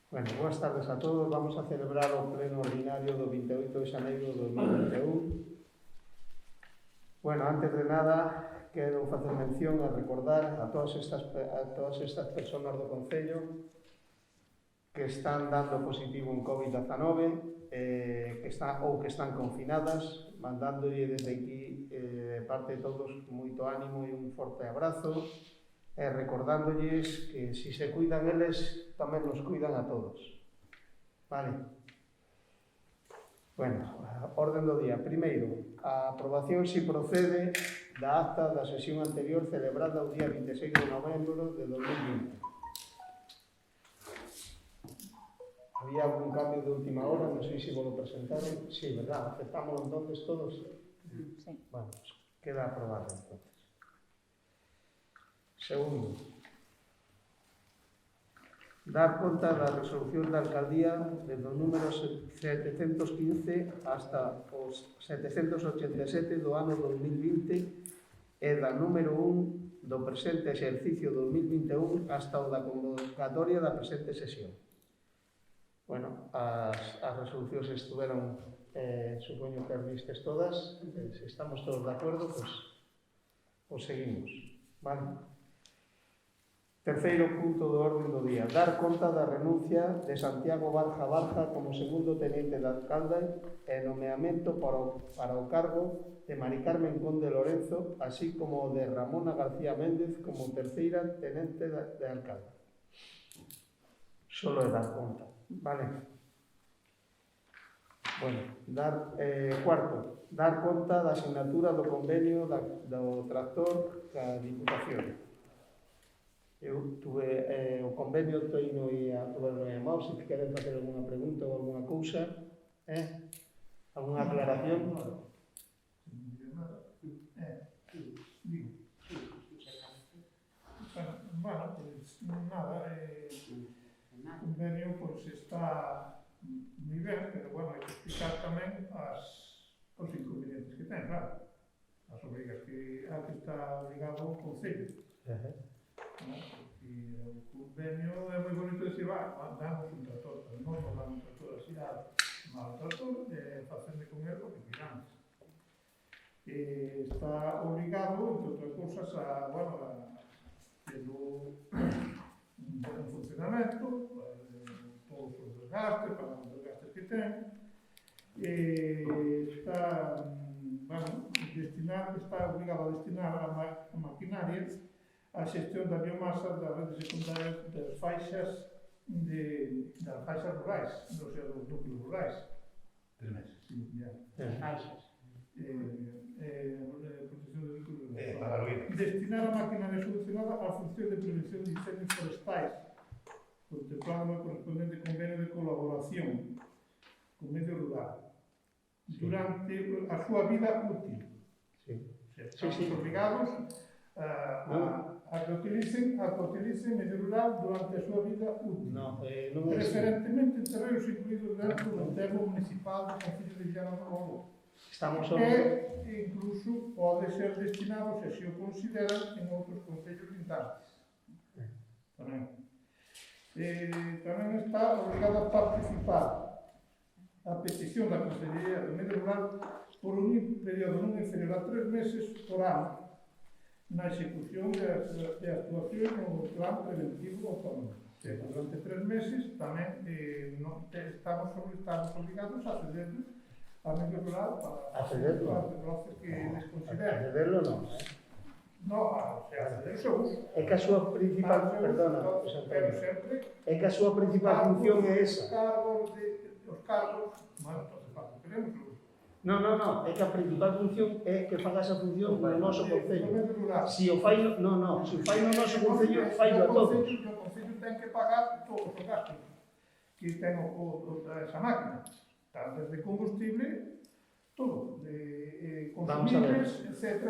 Bueno, boas tardes a todos. Vamos a celebrar o pleno ordinario do 28 de xaneiro de 2021. Bueno, antes de nada, quero facer mención a recordar a todas estas persoas do Concello que están dando positivo en COVID-19, que están confinadas, mandándolle desde aquí, parte de todos, moito ánimo e un forte abrazo, e recordándolles que se se cuidan eles, tamén nos cuidan a todos. Vale? Bueno, a orden do día. Primeiro, a aprobación se procede da acta da sesión anterior celebrada o día 26 de novembro de 2020. Había algún cambio de última hora, non sei se vos lo presentaron. Sí, verdad, aceptámoslo entonces todos. Sí. Bueno, pues queda aprobado entonces. Segundo, dar conta da resolución da alcaldía desde o número 715 hasta os 787 do ano 2020 e da número 1 do presente exercicio 2021 hasta o da convocatoria da presente sesión. Bueno, as resolucións estuveron, supoño que as vistes todas, se estamos todos de acordo, pues seguimos, vale? Terceiro punto do orden do día. Dar conta da renuncia de Santiago Barja como segundo teniente de alcalde e nomeamento para o cargo de Mari Carmen Conde Lorenzo, así como de Ramona García Méndez como terceira tenente de alcalde. Solo é dar conta, vale? Bueno, cuarto, dar conta da asignatura do convenio do tractor ca Diputación. Eu tuve o convenio teino e a tuve no EMAO, se queren facer alguna pregunta ou alguna cousa, alguna aclaración. Bueno, pues nada, o convenio pues está moi ben, pero bueno, hai que explicar tamén os inconvenientes que ten, claro, as obrigas que está obligado o Concello. E o convenio é moi bonito decir, damos un tractor, pero non nos damos un tractor así, mal tractor, facendo con él o que queramos. Está obligado, entre outras cousas, a ter un buen funcionamento, todos os desgastes, para os desgastes que ten, está obligado a destinar a maquinaria a xestión da biomasa da rede secundaria das faixas rurais, ou sea, dos núcleos rurais. 3 meses. Sí, ya. Faixas. Protección de núcleos rurais. Para oír. Destinar a maquinaria solucionada á función de prevención de incendios forestais, contemplado no correspondente convenio de colaboración con medio rural, durante a súa vida útil. Sí. Estamos obligados a que utilicen medio rural durante a súa vida útil. Non é así. Preferentemente en terrenos incluídos dentro do termo municipal do Concello de Viana do Lobo. Estamos E incluso pode ser destinado, se así o consideran, en outros concellos lindantes. Tamén. Tamén está obrigado a participar a petición da Consellería do Medio Rural por un período non inferior a 3 meses por ano na execución de actuacións no plan preventivo autónomo. Durante 3 meses tamén estamos obligados a ceder ao medio rural para cederlo? as desgracias que les consideren. A cederlo non, No, o sea, ceder o seu uso. É que a súa principal, perdona, pero sempre é que a súa principal función é esa. Os cargos, bueno, entonces, queremos o uso. Non, é que a principal función é que faga esa función no noso Concello. Se o fai no noso Concello, fai a todos. O Concello ten que pagar todos os gastos que ten esa máquina, tanto desde combustible, todo, de consumibles, etc.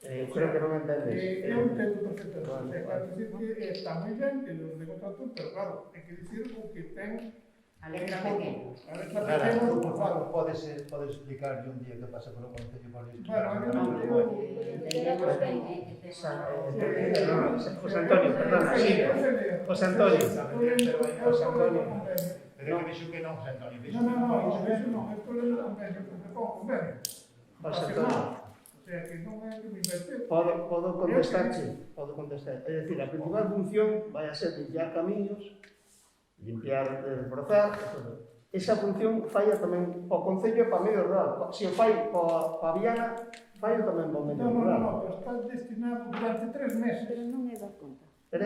Creo que non entendes. Eu entendo perfectamente. É claro que está moi ben que os de contratos, pero claro, hai que dicir o que ten A letra pequena. A letra pequena, Por claro. favor, podes explicarlle un día que pasa polo Concello por isto? José Antonio, perdona, sí. José Antonio. Pero que dixo que non, José Antonio. No, eso non, esto é o convenio, porque pon convenio. José Antonio. O sea, que non é que me invente. Podo contestarche, podo contestar. É dicir, a principal función vai a ser limpiar camiños, limpiar, brozar, e todo. Esa función falla tamén o Concello e para medio rural. Se o fai para Viana, fai tamén para medio rural. No, pero está destinado durante 3 meses. Pero non me das conta. Pero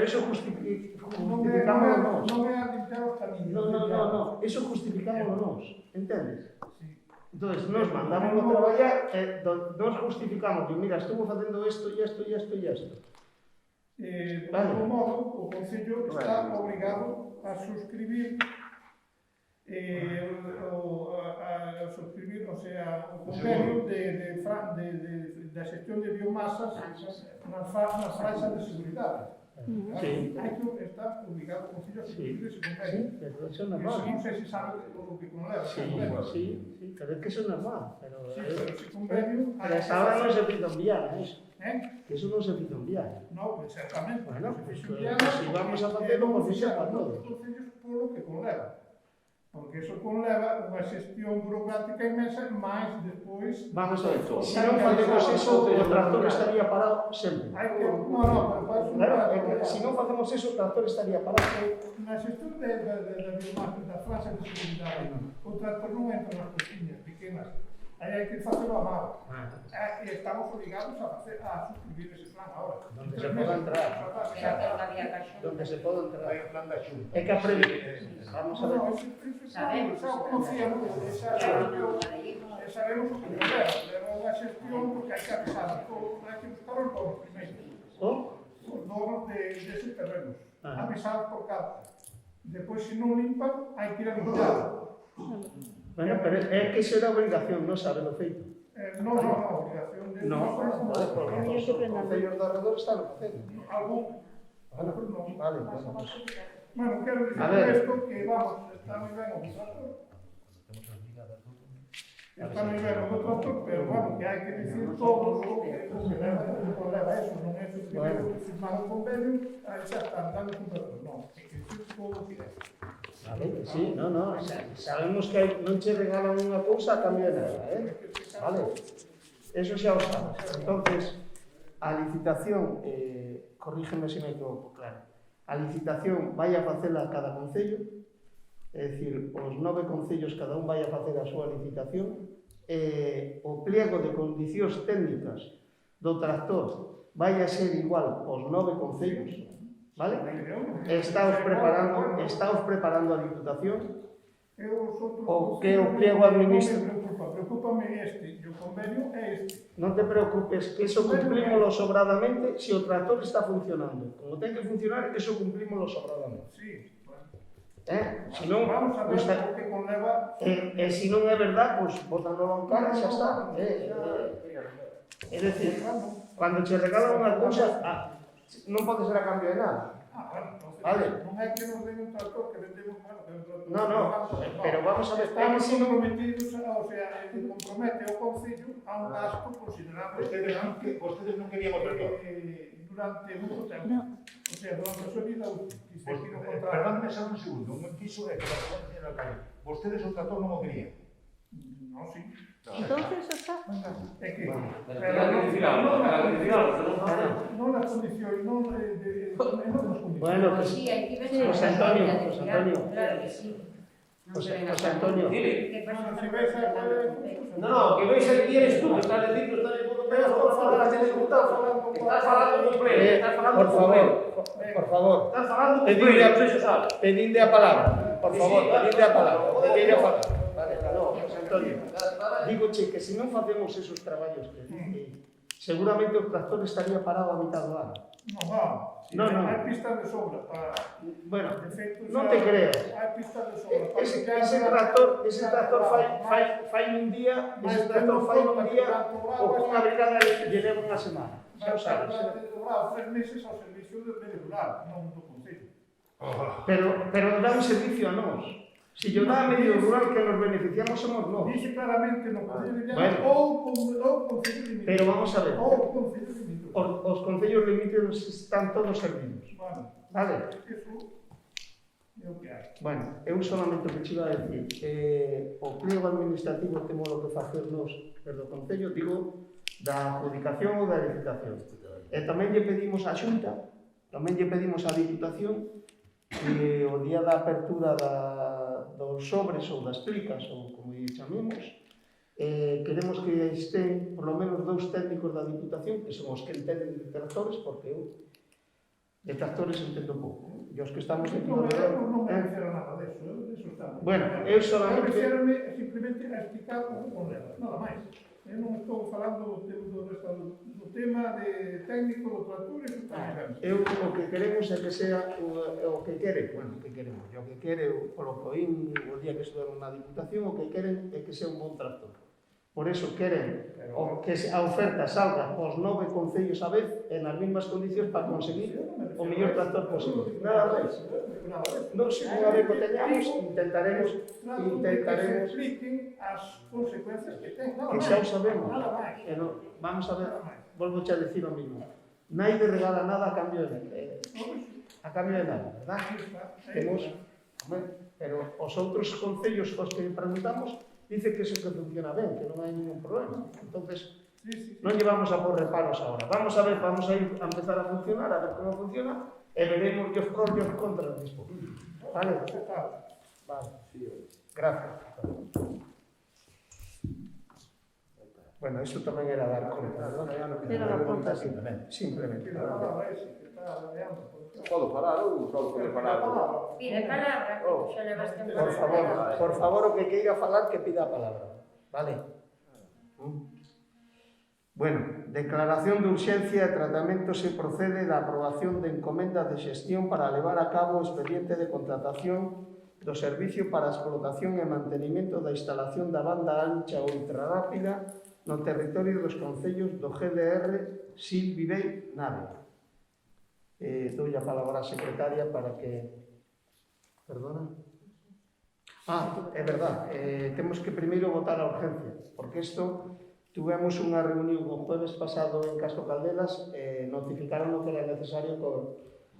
eso justificámoslo nós. Non é a limpiar os camiños. No, eso justificámoslo nós, entendes? Sí. Entonces, nos mandámoslo traballar e nos justificamos que, mira, estuvo facendo isto e isto e isto e isto. Por outro modo, o Concello está obrigado a suscribir o convenio da xestión de biomasas nas franxas de seguridade. Sí. Está obligado o Concello a suscribir ese convenio. Pero eso é Eso normal. non sei se sabe o que conleva. Sí, pero é que eso é normal. Pero ese convenio... pero esa hora non se pide enviar, eso. ¿Eh? Que eso non se pide enviar. No, pues exactamente. Bueno, pues, si vamos a facelo, pues fixo para todos. Polo que conleva. Porque eso conleva unha xestión burocrática inmensa, máis despois... Vamos a ver, se non facemos eso, o tractor estaría parado sempre. No, pero para eso... Claro, é que se non facemos eso, o tractor estaría parado. Na xestión da biomasa, das franxas de seguridade, o tractor non entra nas cociñas pequenas. Aí hai que facelo a mano. E estamos obligados a suscribir ese plan ahora. Donde se poda entrar. Donde se poda entrar. Hai o plan da Xunta. É que vamos a ver. Sabemos o que leva unha xestión porque hai que avisar hai que buscar os donos primeiro. Os donos deses terrenos. Avisados por carta. Depois, se non limpan, hai que ir a limpiar. Bueno, pero é que iso era obrigación, non sabe lo feito. No, obligación de... No, os concellos de arredor están facendo. Algún... Vale, Bueno, quero dicir isto que, vamos, está moi ben o trator. Está moi ben o trator, pero, bueno, que hai que dicir todo o que leva eso. Non é simplemente firmar un convenio, aí xa están dando un trator. Non, hai que dicir todo o que é. Vale, sí, no, sabemos que non che regalan unha cousa a cambio de nada, Vale, eso xa o sabes. Entonces, a licitación, corrígeme se me equivoco, claro, a licitación vai a facela cada concello, é dicir, os 9 concellos cada un vai a facer a súa licitación, o pliego de condicións técnicas do tractor vai a ser igual aos 9 concellos, vale? Estamos preparando a Diputación o que o pliego administrativo. Preocúpame e o convenio é este. Non te preocupes, que eso cumplimoslo sobradamente se o tractor está funcionando. Como ten que funcionar, eso cumplimoslo sobradamente. Sí, bueno. Se non, vamos a ver o que conleva... se non é verdad, pois botándolo en cara, xa está. É dicir, cando che regalan unha cousa, non pode ser a cambio de nada. Vale. Non é que nos den un tractor que vendemos, bueno, que un tractor... No, pero vamos a ver, estamos comprometidos, o sea, compromete o Concello a un gasto considerable. Vostedes non querían o tractor. Durante moito tempo. O sea, durante a súa vida útil. Perdónme só un segundo, iso é que señor alcalde, vostedes o tractor non o querían. No, sí. Entonces está. É que... Non as condicións, non as condicións. Bueno, pues, Sí, hai que ver José Antonio, claro que sí. José Antonio. Que pasa Se ves a... No, que veis que eres tú, que estás dicindo, estás de puto pedo, estás falando con pleno, estás falando Por con favor, pleno. por favor. Estás falando con pleno, non sei se sabes. Pedinde a palabra, por favor, pedinde a palabra. Pedinde a palabra. Vale, no, José Antonio. Dígoche que se non facemos esos traballos que seguramente o tractor estaría parado a mitad do ano. No, hai pistas de sobra para... Bueno, non te creo. Hai pistas de sobra. Ese tractor fai un día, o con unha brigada lle leva unha semana. Xa o sabes. Durado 3 meses ao servicio de rural, non do Concello. pero dá un servicio a nós. Se yo dá a medio rural que nos beneficiamos somos nós. Dice claramente no Concello de Bueno. Llano ou Concello Limítrofe. Pero vamos a ver, Ou Concello Limítrofe. os concellos limítrofes están todos servidos. Bueno, Vale? eso é o que hai. Bueno, eu solamente o que te iba a decir, o pliego administrativo temos o que facer nos desde o Concello, digo, da adjudicación ou da licitación. E tamén lle pedimos á Xunta, tamén lle pedimos á Diputación que o día da apertura dos sobres ou das plicas, ou como lle chamemos, queremos que estén por lo menos 2 técnicos da Diputación, que son os que entenden de tractores, porque eu de tractores entendo pouco. E os que estamos aquí Non no me refiro nada deso, eso está. Bueno, eu solamente... refiro-me simplemente a explicar un problema, nada máis. Eu non estou falando do tema de técnico do tractor, eso está ben. Eu o que queremos é que sea o que quere, bueno, o que queremos, o que quere polo COIN, o día que estudaron na Diputación, o que queren é que sea un bon tractor. Por eso queren que a oferta salga aos 9 concellos a vez e nas mesmas condicións para conseguir o mellor tractor posible. Nada máis. Non, se unha vez que teñamos, intentaremos que se expliquen as consecuencias que ten. que xa o sabemos. Nada máis. Vamos a ver, volvo a decir o mismo. Naide regala nada a cambio de nada, verdad? Temos, pero os outros concellos cos que preguntamos dice que eso que funciona ben, que non hai ningún problema. Entonces, non llevamos a por reparos ahora. Vamos a ver, vamos a ir a empezar a funcionar, a ver como funciona, e veremos os pros e os contras despois. Vale? Vale. Gracias. Bueno, isto tamén era dar conta. Era dar conta, sí. Simplemente. Podo falar ou só pode falar? Pide palabra, que xa levas tempo. Por favor, o que queira falar, que pida a palabra. Vale? Bueno, declaración de urxencia e tratamento se procede da aprobación de encomenda de xestión para levar a cabo o expediente de contratación do servicio para a explotación e mantenimento da instalación da banda ancha ultrarrápida no territorio dos concellos do GDR Sil Vivei Nave. Doulle a palabra á secretaria para que... Perdona? É verdad, temos que primeiro votar a urgencia, porque isto tuvemos unha reunión o jueves pasado en Castro Caldelas e notificaron que era necesario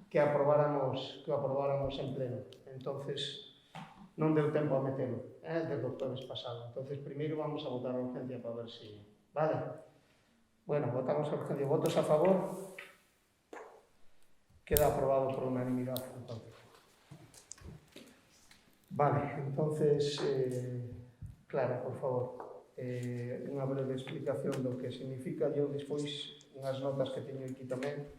que aprobáramos en pleno. Entonces, non deu tempo a metelo, desde o jueves pasado. Entonces, primeiro vamos a votar a urgencia para ver se... Vale? Bueno, votamos a urgencia. Votos a favor? Queda aprobado por unanimidad, entonces. Vale, entonces, Clara, por favor, unha breve explicación do que significa, eu despois unhas notas que teño aquí tamén,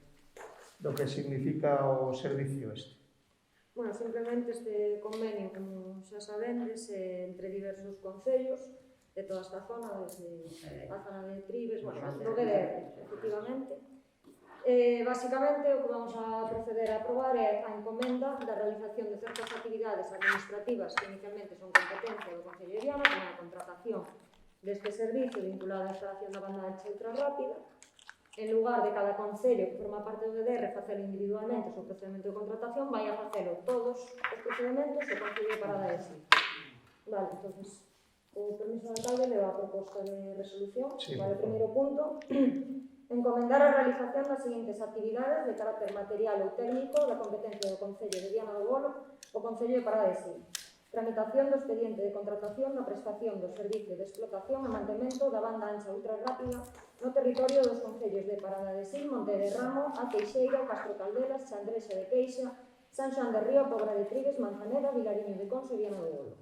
do que significa o servicio este. Bueno, simplemente este convenio, como xa sabendes, entre diversos concellos de toda esta zona, desde a zona de Tribes, bueno, do GDR, efectivamente. Básicamente, o que vamos a proceder a aprobar é a encomenda da realización de certas actividades administrativas que inicialmente son competencia do Concello de Viana, como a contratación deste servicio vinculado á instalación da banda ancha ultrarrápida. En lugar de cada concello que forma parte do GDR facelo individualmente o seu procedimento de contratación, vai a facelo todos os procedimentos o Concello de Parada de Sil. Vale, entonces, o permiso do alcalde leva a proposta de resolución. Sí, vale, o primeiro punto. Encomendar a realización das seguintes actividades de carácter material ou técnico da competencia do Concello de Viana do Bolo o Concello de Parada de Sil. Tramitación do expediente de contratación na prestación do servicio de explotación e mantemento da banda ancha ultrarrápida no territorio dos concellos de Parada de Sil, Monte de Ramo, A Teixeira, Castro Caldelas, Chandrexa de Queixa, San Xoán de Río, Pobra de Tribes, Manzaneda, Vilariño de Conso e Viana do Bolo.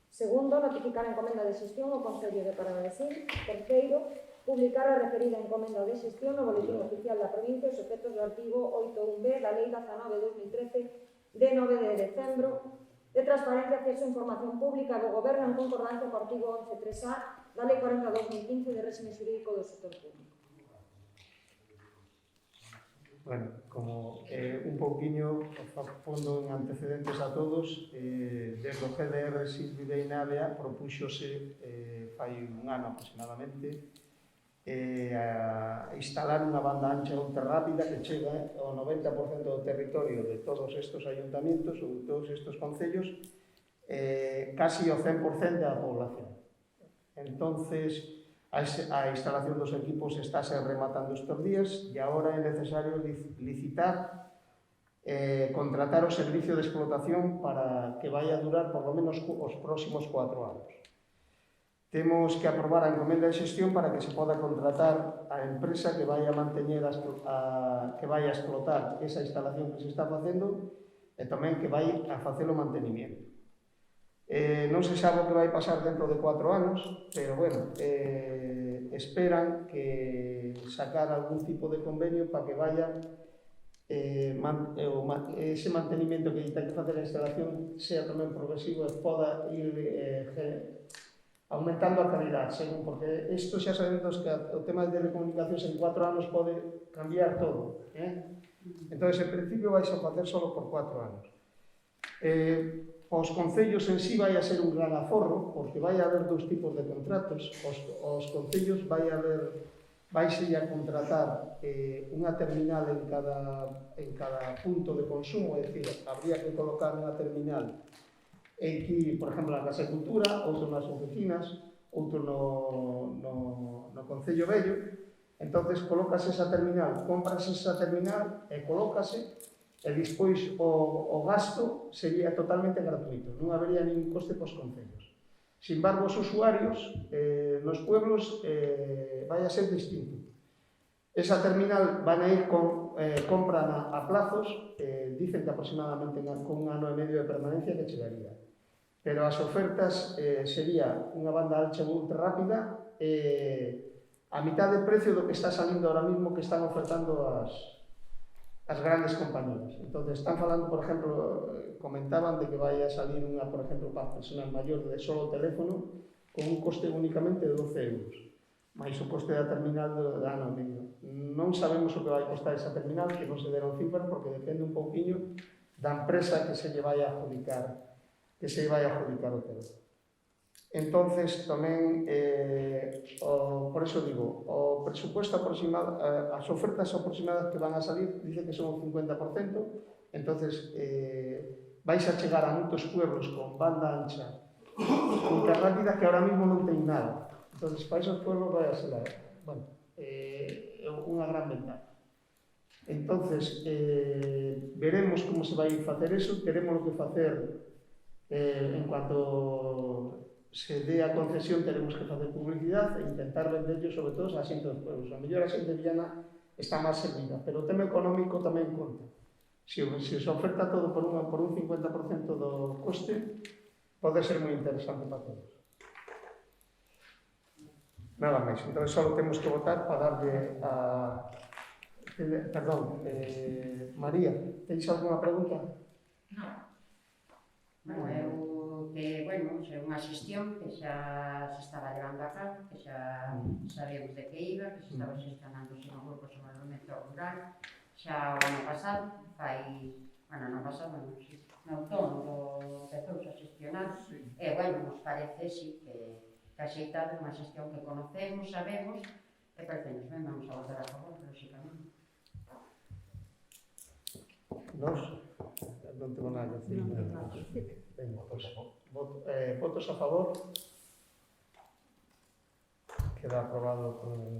Segundo, notificar a encomenda de xestión ao Concello de Parada de Sil. Terceiro, publicar a referida encomenda de xestión no Boletín Oficial da Provincia os efectos do artigo 8.1b da Lei 19/2013 de 9 de decembro de transparencia, acceso a información pública do Goberno en concordancia co artigo 11.3a da Lei 40/2015 de réxime xurídico do sector público. Bueno, como un pouquiño pondo en antecedentes a todos, desde o GDR Sil Vivei Navea propúxose fai un ano aproximadamente a instalar unha banda ancha ultra rápida que chega ao 90% do territorio de todos estes ayuntamientos ou de todos estes concellos, casi o 100% da población. Entonces, a instalación dos equipos estáse rematando estes días e agora é necesario licitar, contratar o servicio de explotación para que vai a durar por lo menos os próximos 4 anos. Temos que aprobar a encomenda de xestión para que se poda contratar a empresa que vai a manteñer que vai a explotar esa instalación que se está facendo e tamén que vai a facer o mantenimiento. Non se sabe o que vai pasar dentro de 4 anos, pero bueno, esperan que sacar algún tipo de convenio para que vaya ese mantenimiento que ten que facer a instalación sea tamén progresivo e poda ir aumentando a calidad, según, porque isto xa sabemos que o tema de telecomunicacións en 4 anos pode cambiar todo, entón, en principio vais a facer só por 4 anos. Os concellos en sí vai a ser un gran aforro, porque vai a haber 2 tipos de contratos. Os concellos vai a contratar unha terminal en cada punto de consumo, é dicir, habría que colocar unha terminal aquí, por exemplo, na Casa de Cultura, outro nas oficinas, outro no Concello Vello. Entonces, colócase esa terminal, compras esa terminal e colócase, e despois o gasto sería totalmente gratuito, non habería ningún coste pos concellos. Sin embargo, os usuarios nos pueblos vai a ser distinto. Esa terminal van a ir compran a plazos, dicen que aproximadamente con 1 ano e medio de permanencia que chegaría. Pero as ofertas sería unha banda ancha ultra rápida a mitad de precio do que está salindo ahora mismo que están ofertando as grandes compañías. Entón, están falando, por exemplo, comentaban de que vai a salir unha, por exemplo, para personas maiores de solo teléfono con un coste únicamente de 12 euros, máis o coste da terminal do ano medio. Non sabemos o que vai costar esa terminal, que non se deron cifras, porque depende un pouquiño da empresa que se lle vai a adjudicar o teléfono. Entonces, tamén, por eso digo, o presupuesto aproximado, as ofertas aproximadas que van a salir, dice que son o 50%, entonces vais a chegar a moitos pueblos con banda ancha, ultra rápida, que ahora mismo non ten nada. Entonces, para esos pueblos vai a ser, bueno, unha gran ventaja. Entonces, veremos como se vai facer eso, teremos que facer, en cuanto se dé a concesión, teremos que facer publicidade e intentar venderlo sobre todo a xente dos pueblos. A mellor a xente de Viana está máis servida, pero o tema económico tamén conta. Se se oferta todo por un 50% do coste, pode ser moi interesante para todos. Nada máis, entón só temos que votar para darlle a... Perdón, María, teis algunha pregunta? Non, bueno, é unha xestión que xa se estaba levando a cabo, que xa sabemos de que iba, que se estaba xestionando no grupo sobre o elemento rural, xa o ano pasado, no outono empezouse a xestionar, e, bueno, nos parece, sí, que axeitado unha xestión que conocemos, sabemos, e parecenos ben, vamos a votar a favor, lóxicamente. Nos? Non tengo nada que decir. Venga, pues, votos a favor. Queda aprobado con...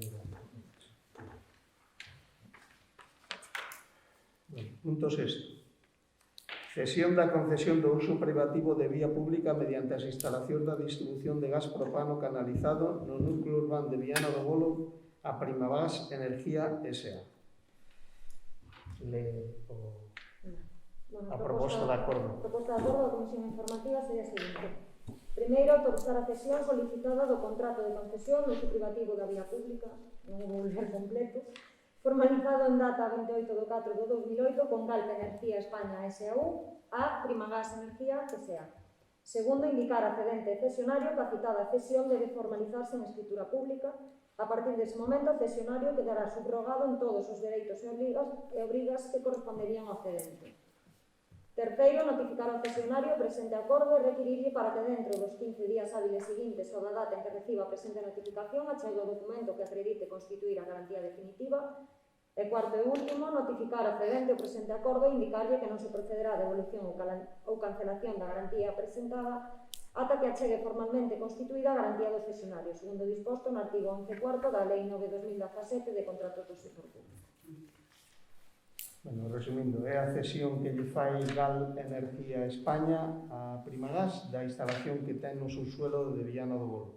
Punto 6. Cesión da concesión do uso privativo de vía pública mediante as instalacións da distribución de gas propano canalizado no núcleo urbano de Viana do Bolo a Primavás Energía S.A. A proposta de acordo. A proposta de acordo da Comisión Informativa sería a seguinte. Primeiro, autorizar a cesión solicitada do contrato de concesión do uso privativo da vía pública, non vou ler completo, formalizado en data 28 de 4 de 2008 con Galp Energía España S.A.U. a Primagás Energía S.A. Segundo, indicar a cedente e cesionario que a citada cesión debe formalizarse en escritura pública. A partir dese momento, o cesionario quedará subrogado en todos os dereitos e obrigas que corresponderían ao cedente. Terceiro, terceiro, notificar ao cesionario o presente acordo e requerirlle para que dentro dos 15 días hábiles seguintes ao da data en que reciba a presente notificación achegue o documento que acredite constituir a garantía definitiva. E cuarto e último, notificar ao cedente o presente acordo e indicarlle que non se procederá a devolución ou cancelación da garantía presentada ata que achegue formalmente constituída a garantía do cesionario, segundo disposto no artigo 11 cuarto da Lei 9/2017 de contratos do sector público. Bueno, resumindo, é a cesión que lle fai Gal Energía España a Primagás da instalación que ten no subsuelo de Viana do Bolo.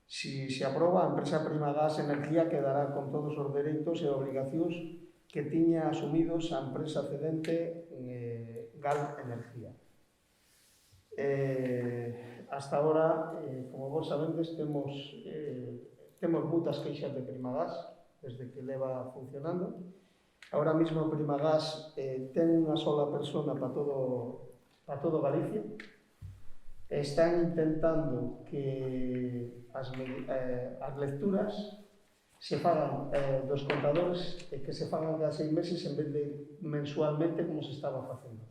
Si se aproba, a empresa Primagás Energía quedará con todos os dereitos e obrigacións que tiña asumidos a empresa cedente Gal Energía. Hasta ahora, como vos sabedes, temos moitas queixas de Primagás desde que leva funcionando. Ahora mismo Primagás ten unha sola persona para todo Galicia. Están intentando que as lecturas se fagan dos contadores e que se fagan cada 6 meses en vez de mensualmente como se estaba facendo.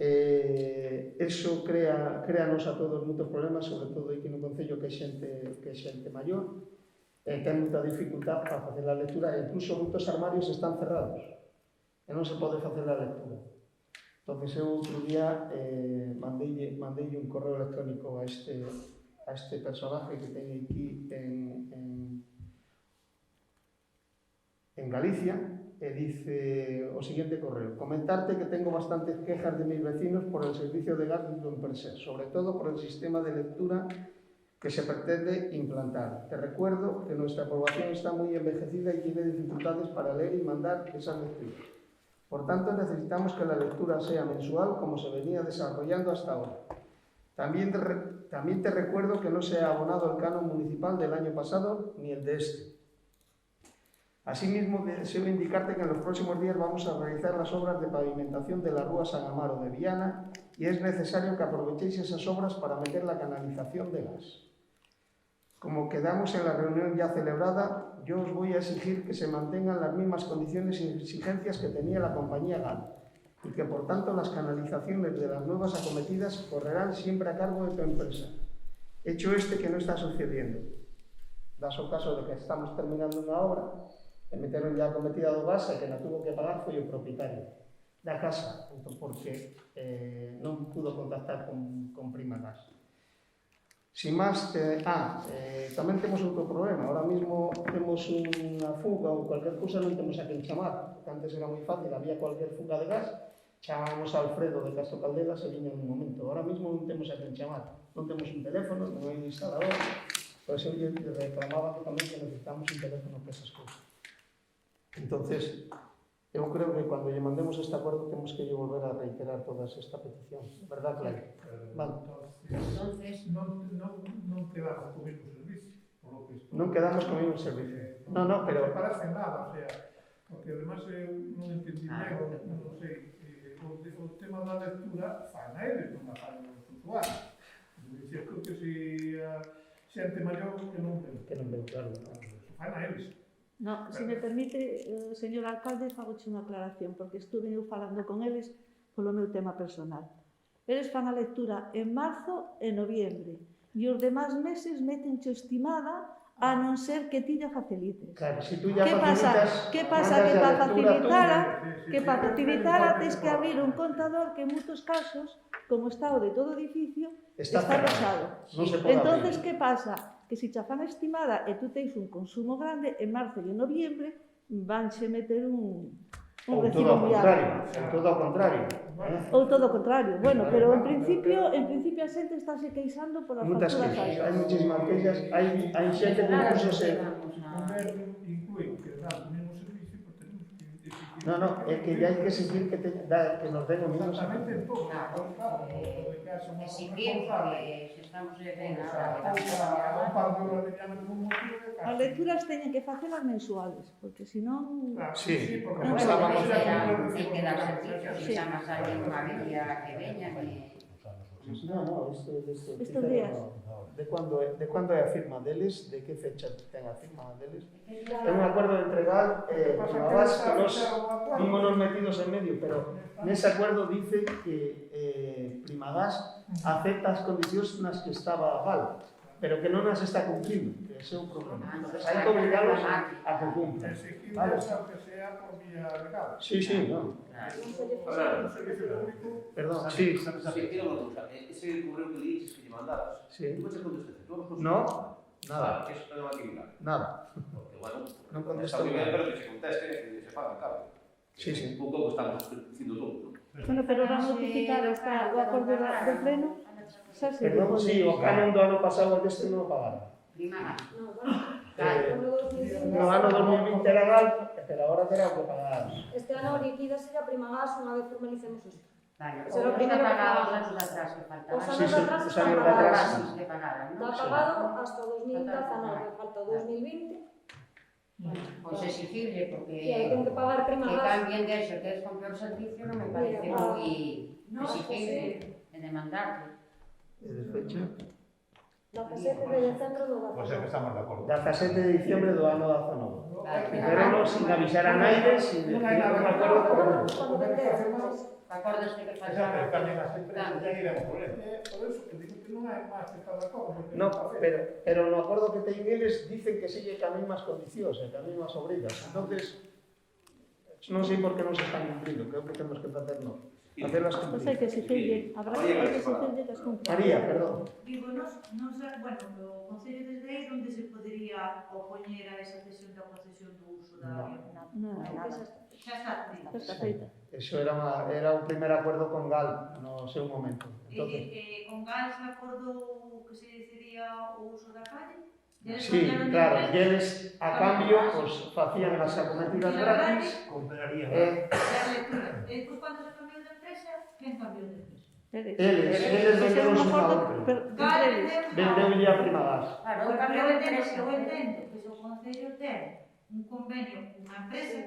Eso créanos a todos moitos problemas, sobre todo aquí no Concello que é xente maior, ten moita dificultad para facer a lectura, e incluso moitos armarios están cerrados e non se pode facer a lectura. Entón, eu outro día mandeille un correo electrónico a este personaje que ten aquí en Galicia, e dice o siguiente correo: comentarte que tengo bastantes quejas de mis vecinos por el servicio de gas do Empreser, sobre todo por el sistema de lectura que se pretende implantar. Te recuerdo que nuestra aprobación está muy envejecida y tiene dificultades para leer y mandar esas lecturas. Por tanto, necesitamos que la lectura sea mensual como se venía desarrollando hasta ahora. También te recuerdo que no se ha abonado el canon municipal del año pasado ni el de este. Asimismo, deseo indicarte que en los próximos días vamos a realizar las obras de pavimentación de la Rúa San Amaro de Viana y es necesario que aprovechéis esas obras para meter la canalización de gas. Como quedamos en la reunión ya celebrada, yo os voy a exigir que se mantengan las mismas condiciones y exigencias que tenía la compañía GAL y que por tanto las canalizaciones de las nuevas acometidas correrán siempre a cargo de tu empresa. Hecho que no está sucediendo. Das o caso de que estamos terminando unha obra e meteron ya a acometida do gas e que na tuvo que pagar foi o propietario da casa, porque non pudo contactar con Primagás. Sin máis, tamén temos outro problema. Ahora mismo temos unha fuga ou cualquier cousa, non temos a quen chamar, porque antes era moi fácil, había cualquier fuga de gas, chamábamos a Alfredo de Castro Caldelas e viña un momento. Ahora mismo non temos a quen chamar, non temos un teléfono, non hai un instalador, por eso eu reclamaba que tamén que necesitamos un teléfono para esas cousas. Entonces, eu creo que cando lle mandemos este acordo temos que lle volver a reiterar todas esta petición, verdad, Claudio? Vale. Entonces, non quedamos co mesmo servicio, por lo que estou... Non quedamos co mesmo servicio. No, pero... Non parece nada, o sea, porque además eu non entendí ben, non sei, o tema da lectura fan a eles, non a fan os usuarios. Dicía que se xente maior que non ven. Que non ven, claro. Fan a eles. No, se me permite, señor alcalde, fagoche unha aclaración, porque estuve eu falando con eles polo meu tema personal. Eles fan a lectura en marzo e noviembre, e os demais meses metenche estimada a non ser que ti ya facilites. Claro, si tú ya facilitas... Que pasa? Que para facilitara tens que abrir un contador que en moitos casos, como está o de todo edificio, está rosado. Non se pode Entonces, abrir. que pasa? Que se xa fan estimada e tú tens un consumo grande, en marzo e en noviembre vanche meter un recibo moi alto. Ou todo ao contrario. Ou todo o contrario. Bueno, pero en principio a xente estáse queixando por as Muitas facturas queixas, hai altas. muchísimas queixas, hai xente que incluso se... O goberno inclui que dá o mesmo servicio, porque tenemos que exigir... No, é que ya hai que exigir que nos den o mismo Exactamente en todo. exigir que se estamos ben agora, As lecturas teñen que facelas mensuales, porque senón... Sí, porque non ten que dar servicio, se chamas a alguén unha avería que veña, No, isto Estos días. De cando é a firma deles, de que fecha ten a firma deles? É un acordo entre GAL e Primavas que non nos metidos en medio, pero nese acordo dice que Primavas acepta as condicións nas que estaba GAL, pero que non as está cumplindo, que ese é o problema. Entonces, hai que obligarlos a que cumplan. Exigir Vale. que sea por vía legal. Sí, no. Para o servicio público. Perdón, sí. Sí, mira unha cousa, ese correo que dices que lle mandabas, Sí. tú che contestaste, tú non No, nada. Que eso non é actividad. Nada. Porque, bueno, Non está contestou moi ben, nada. pero que se conteste, que se faga, claro. Sí, sí. Un pouco que estamos dicindo todo, ¿no? Bueno, pero va notificado está o acordo do pleno. Xa se Perdón, sí, o canon do ano pasado deste non o pagaron. Prima. No, bueno, No ano 2020 era GAL, pero agora terá que pagar. este ano liquídase a Primagas unha vez formalicemos isto. Vale, Eso é o o primero que pagaba os pagamos. anos atrás que faltaban. Os Sí, anos sí, atrás os están anos pagados. atrás. Bases que pagaran, Está non? pagado hasta 2019, falta 2020, Pois exigirle, porque e hai que pagar que Primagas. cambien de eso, que es con peor servicio, non me parece moi exigirle e demandarle. E de fecha? 17 de decembro do O sea que estamos de acordo. 17 de diciembre do ano 19. Vale, Pero non sin avisar a nadie, sin decir un acordo con Cuando vendemos. acordos que Esa faltaban. que cambien as empresas, ya iremos por él. Por eso que digo que non hai máis que estar de acordo. porque No, está ben. pero no acordo que teñen eles dicen que sigue que as mesmas condicións e que as mesmas obrigas. Entonces, non sei por que non se están cumplindo, creo que temos que facer nós. Facerlas Pois hai cumplir. que exigirlle, habrá que exigirlle que as cumpla. María, perdón. Digo, nos, bueno, o Concello desde aí onde se podería opoñer a esa cesión da concesión do uso da área. Non, Xa está cumprido. xa está feita. Eso era un primer acordo con GAL no seu momento. Entonces, Con Gal se acordou que se decidiría o uso da calle? sí, claro, e eles a cambio pues, facían as acometidas gratis Compraría. As lecturas. E despois, cando se cambiou de empresa, quen cambiou de empresa? eles Fixeron venderon un un a acordo outro. entre eles. Vendeulle a Primagas. Claro, Eu o cambio de entendo empresa. que se o Concello ten un convenio cunha empresa,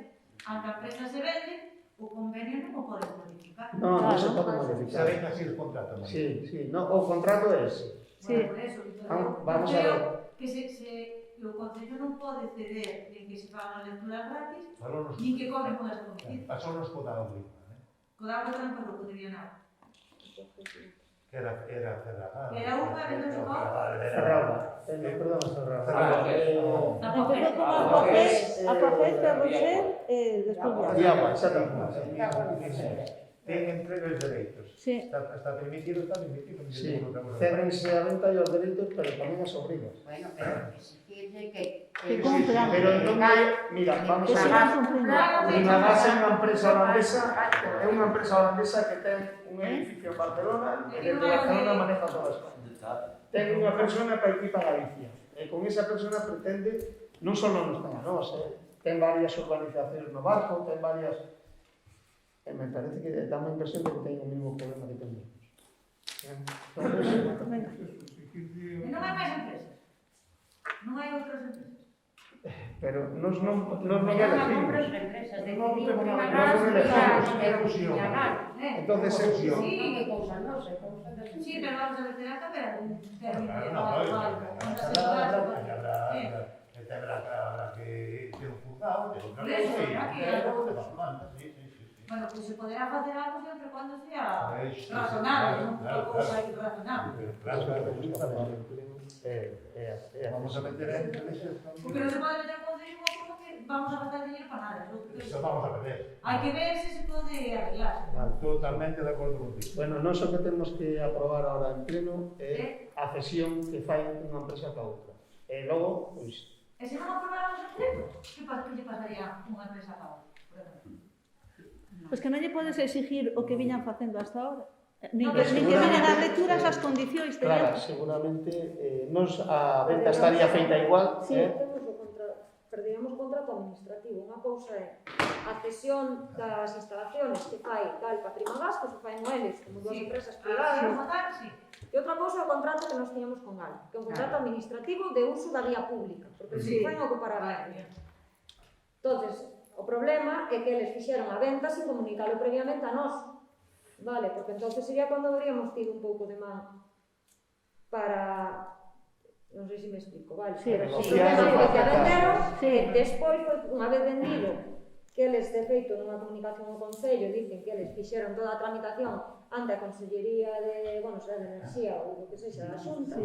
aunque a empresa se vende, o convenio non o pode modificar. No, non se pode Se modificar. ven así os contratos. ¿no? Sí, no, o contrato é ese. Sí. Bueno, por eso, Vamos a ver. que o Concello non pode ceder nin que se fagan as lecturas gratis, Falou nos nin que cobren con esa cometidas. pasou nos podado agrícola, ¿eh? Co da agua tampouco podería nada. Que era Cerragán. Era unha, vendeu o Cerrada. Perdón, cerrada. Empezou con a Café, Ferrocher e despois E ya. agua, exactamente. Ten entrega os dereitos. Sí. Está permitido, Sí, cédense a venta e os dereitos, pero tamén as obrigas. Bueno, pero exigirle que cumplan. Pero entón, mira, vamos Que a sigan ver. cumplindo. Primagas é unha empresa holandesa que ten un edificio en Barcelona e desde Barcelona maneja toda España. Ten unha persona que equipa Galicia. E con esa persona pretende, non só nos ten a nós, ten varias urbanizacións no barco, ten varias... E me parece que dá unha impresión de que ten o mesmo problema que temos. Entonces, E non hai máis empresas. Non hai outras empresas. pero nos non non elegimos. compras empresas de Non temos nada, Entonces, Sí, que cousa non sei, cousa de sí, pero vamos a ver, terá que haber un término de habrá que ter un juzgado, ter outra cosa e luego te vas manda, sí. Bueno, pues se poderá facer algo sempre cuando sea razonable, non unha cousa irrazonable. Vamos a meter en Porque non se pode meter en concello como que vamos a gastar dinero para nada. Eso vamos a ver. Hai que ver se se pode arreglar. Totalmente de acordo contigo. bueno, non só que temos que aprobar ahora en pleno é a cesión que fai unha empresa ca outra. E logo, pois, E se non aprobamos o pleno, que lle pasaría unha empresa a outra, por exemplo? Pois que non lle podes exigir o que viñan facendo hasta ahora. Nin No, que pero viñan as lecturas as condicións claro, teñan. seguramente nos a venta estaría feita igual, Sí, temos o perderíamos contrato administrativo. Unha cousa é a cesión das instalaciones que fai Gal para Primagas, que se fai en eles, como dúas empresas privadas. Sí. E outra cousa é o contrato que nos tiñamos con Gal, que é un contrato administrativo de uso da vía pública, porque se fai ocupar a vía. Entonces, o problema é que eles fixeron a venta sin comunicarlo previamente a nós. Vale, porque entonces sería cando habríamos tido un pouco de man para... Non sei se me explico, vale? Sí, Pero o sí. problema foi que venderon, Sí. despois, unha vez vendido, que eles, de feito, nunha comunicación ao Concello, dicen que eles fixeron toda a tramitación ante a Consellería de, bueno, será de Enerxía ou o que sexa da Xunta,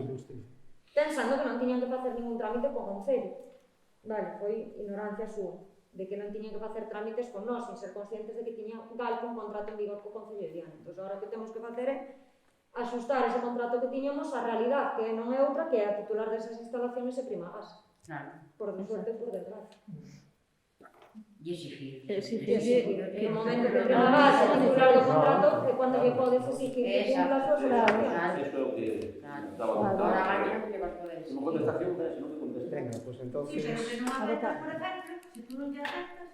pensando que non tiñan que facer ningún trámite co Concello. Vale, foi ignorancia súa, de que non tiñan que facer trámites con nós, sin ser conscientes de que tiñan Galco un contrato en vigor co Concello de Viana. Entón, agora que temos que facer é axustar ese contrato que tiñamos á realidade, que non é outra que a titular desas instalaciones é Primagas. Claro. Por de suerte, por desgracia. E exigir. Exigir. En o momento que Primagas é titular do contrato, é cando lle podes exigir que cumpla as súas obligacións. Eso é o que estaba Ahora contando. mañana non lle vas poder Se non contestación, se non me contesta. Venga, pues Sí, entonces... pero se non aceptas, por exemplo, se tú non lle aceptas,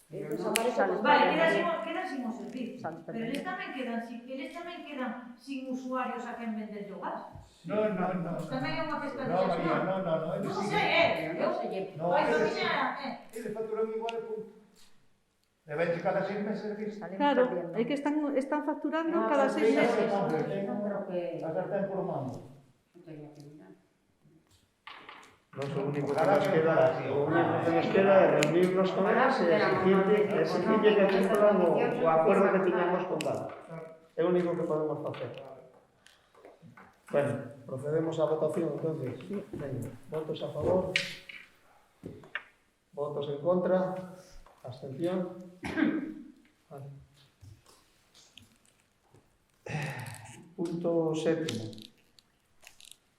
Entón, aparece Sales con- vale, quedan sin o servicio. Sales Pero eles tamén quedan sin usuarios a quen vender o gas. No. Tamén é unha questão de No, María, xestión. no. Non Eles sei, Non se lle... No, Vai eles dominar, eles facturan igual e punto. E vente cada 6 meses de vista. Claro, é que están facturando No, cada 6 sí, meses. Non creo que... A sartén por mano. Non teño que mirar. Nos o único que nos queda é reunirnos con eles e exigirlle que cumplan o acordo que tiñamos con Gal. É o único que podemos facer. Bueno, procedemos á votación, entonces. Venga, votos a favor. Votos en contra. Abstención. Vale. Punto 7.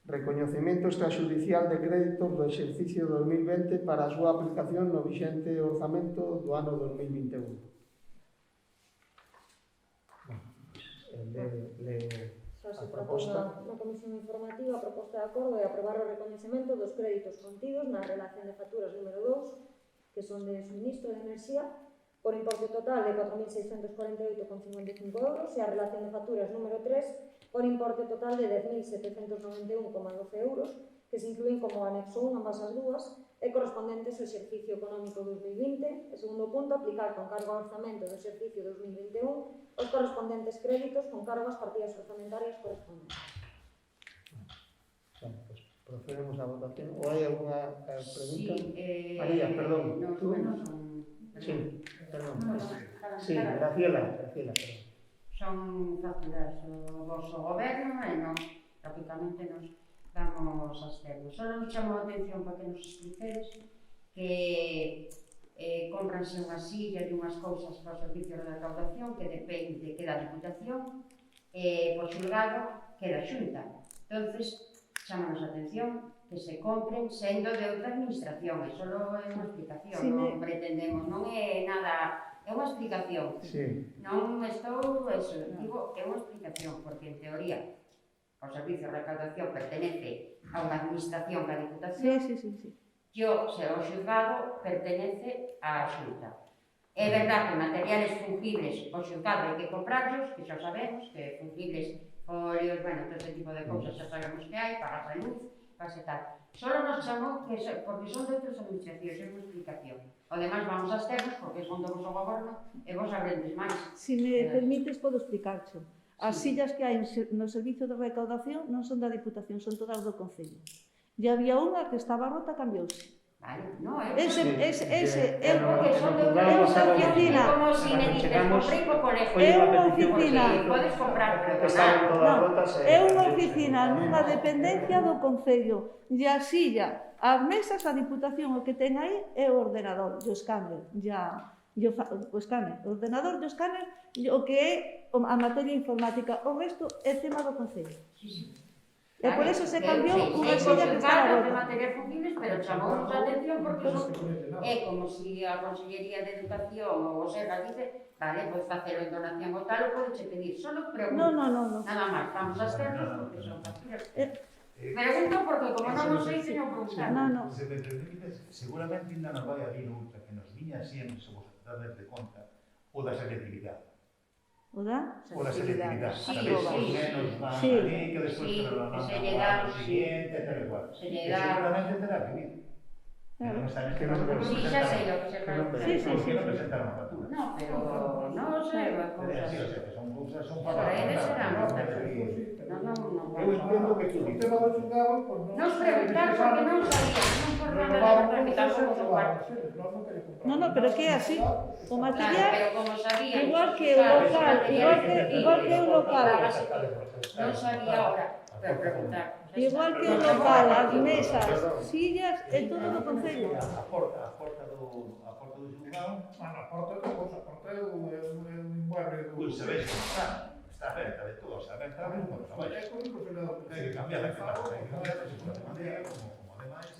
Recoñecemento extrajudicial de créditos do exercicio 2020 para a súa aplicación no vixente orzamento do ano 2021. Xa se A tratou proposta. na comisión informativa a proposta de acordo e aprobar o recoñecemento dos créditos contidos na relación de facturas número 2, que son de suministro de enerxía, por importe total de 4.648,55 euros e a relación de facturas número 3 por importe total de 10.791,12 euros, que se inclúen como anexo 1 ambas as dúas e correspondentes ao exercicio económico 2020. E segundo punto, aplicar con cargo ao orzamento do exercicio 2021 os correspondentes créditos con cargo ás partidas orzamentarias correspondentes. Bueno, pues procedemos á votación. Ou hai alguna pregunta? Sí, María, perdón, Nos tú? buenos son... Sí, perdón. Para- Sí, para- Graciela, perdón. Son facturas do vosso goberno e nos, lógicamente, nos vamos a hacerlo. Solo nos chamou a atención para que nos expliquedes que compranse unhas sillas e unhas cousas para o servicio de recaudación que depende que da Diputación e por xulgado que da Xunta. Entonces, chamanos a atención que se compren sendo de outra administración, e solo é unha explicación, Sí, non pretendemos, non é nada, é unha explicación. Sí, Non estou, eso, digo, é unha explicación, porque en teoría o Servicio de Recaudación pertenece a unha administración que a Diputación, Sí. yo, se o xulgado, pertenece á Xunta. É verdad que materiales fungibles o xulgado hai que comprarlos, que xa sabemos, que fungibles, folios, bueno, todo ese tipo de cousas xa sabemos que hai, para a luz, para se tal. Solo nos chamou que porque son de outras administracións, é unha explicación. O demais vamos a externos, porque son do vosso goberno, e vos abrendes máis. Se me permites, podo explicarcho. As sillas que hai no servicio de recaudación non son da Diputación, son todas do Concello. E había unha que estaba rota, cambiouse. Vale, no, Ese é porque son de é unha oficina. como si me dices, comprei po colegio. É unha oficina. Podes comprar, pero que estaban nada. todas Non, rotas. é unha oficina nunha dependencia do Concello. E a silla, as mesas, a Diputación, o que ten aí é o ordenador, o escáner, o escáner, o ordenador, o escáner, o que é a materia informática. O resto é tema do Concello. E por eso se cambiou unha silla que estaba de rota. materias fungibles, pero chamounos a atención porque son, é como si a Consellería de Educación ou o SEGA dice, vale, podes facelo en donación ou tal, ou podes pedir, solo pregunto. No. Nada máis, vamos a externos porque son facturas. Pregunto porque como non o sei, teño que preguntar. No. Se me permites, seguramente ainda nos vai a vir outra que nos viña sempre, se vos dades de conta, o da selectividade. O da? O da selectividade. Sí, Sabéis, sí. os nenos van Sí. ali, que despois Sí, te lo que se mandan lle ao dá, ano sí. siguiente, tal e cual. Se lle Que dá. seguramente terá que vir. Claro. Non está Que non porque ves. Sí, xa sei o que se Que non fai. ves. Sí. Porque non presentaron a factura. No, pero non sei, a Pero cousas. sí, o sea, que son cousas son Para eles será No, máis pero fácil. sí, pero- Non Eu entendo que tú O tema do xulgado, pois non... Nos preguntar porque non sabía, non por nada de Renovaban tramitar cousas e como renovaban parte. seres, nós nunca lle compramos No, no, pero nada, que é así. nada. O Claro, material, pero como sabía, igual que o local, igual que o local. Non sabía ahora, pero preguntar. Igual que o local, as mesas, sillas, é todo do Concello. A porta do xulgado, Bueno, a porta é outra cousa, a porta é un inmueble do... pois sabes que está aberta de todo, está aberta a ver cuando traballas. É como que se le dá o Hai que cambiar, hai que cambiar, se pode manter, como ademais,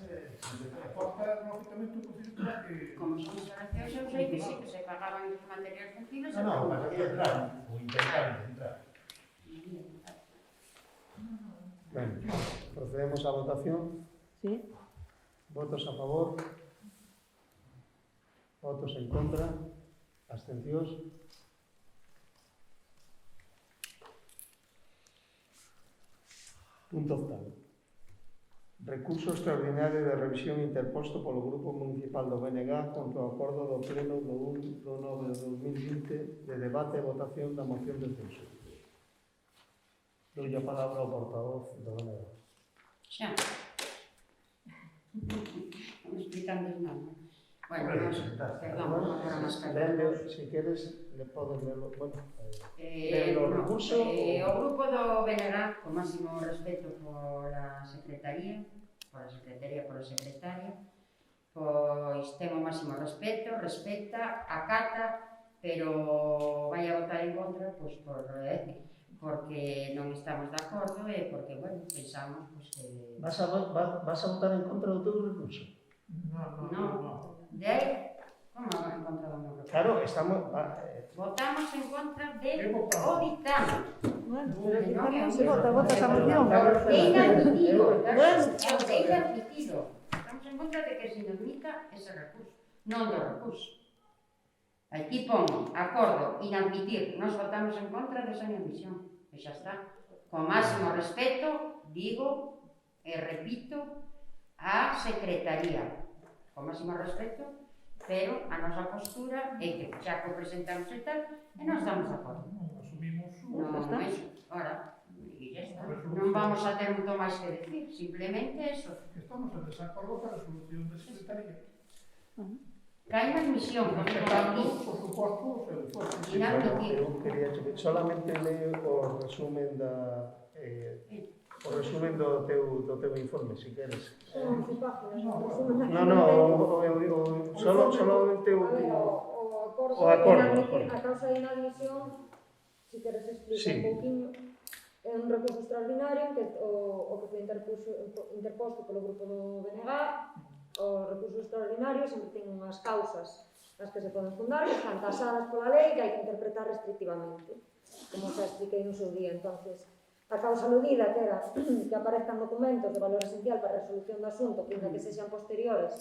A porta, lógicamente, o Concello terá que... Como son instalacións, eu sei que sí, que se pagaban os materiais vencidos. No, pasa que entrar, ou intentar entrar. Ben, procedemos á votación. Sí. Votos a favor. Votos en contra. Abstencións. Punto octavo. Recurso extraordinario de revisión interposto polo Grupo Municipal do BNG contra o acordo do Pleno do 1 do 9 de 2020 de debate e votación da moción de censura. Dou a palabra ao portavoz do BNG. Xa. Non explicando nada. Bueno, perdón, agora máis Lelo, se queres, le podes lerlo. Bueno, O recurso... o grupo do BNG, con máximo respeto pola Secretaría, pola Secretaria, pois ten o máximo respeto, respecta, acata, pero vai a votar en contra, pois porque non estamos de acordo e porque, bueno, pensamos pois, que... Vas a votar en contra do teu recurso? No. De aí, como en contra do meu recurso? Claro, estamos... Votamos en contra de o ditame. Bueno, pero que non se vota esa moción. É inadmitido. Bueno. É inadmitido. Estamos en contra de que se inadmita ese recurso, non do recurso. Aquí pon acordo, inadmitir. Nós votamos en contra desa inadmisión. E xa está. Con máximo respeto, digo e repito, a Secretaría. Con máximo respeto, pero a nosa postura é que xa que o presentamos e tal, e non estamos de acordo. Asumimos Non, eso. Ahora, e xa está. Non vamos a ter moito máis que decir, simplemente eso. que estamos en desacordo para a resolución da Secretaría. Que hai unha admisión, non é Respetando, aquí. por suposto, o seu esforzo. Inadmitido. Eu quería solamente leo o resumen do teu informe, se queres. Son 11 páginas. Solamente A ver, o acordo. A causa de inadmisión, se queres explicar Sí. un pouquinho, é un recurso extraordinario que o que foi interposto polo grupo do BNG. O recurso extraordinario sempre ten unhas causas nas que se poden fundar, que están tasadas pola lei, que hai que interpretar restrictivamente, como xa expliquei no seu día. Entonces, a causa aludida, que era que aparezcan documentos de valor esencial para a resolución do asunto, que ainda que sexan posteriores,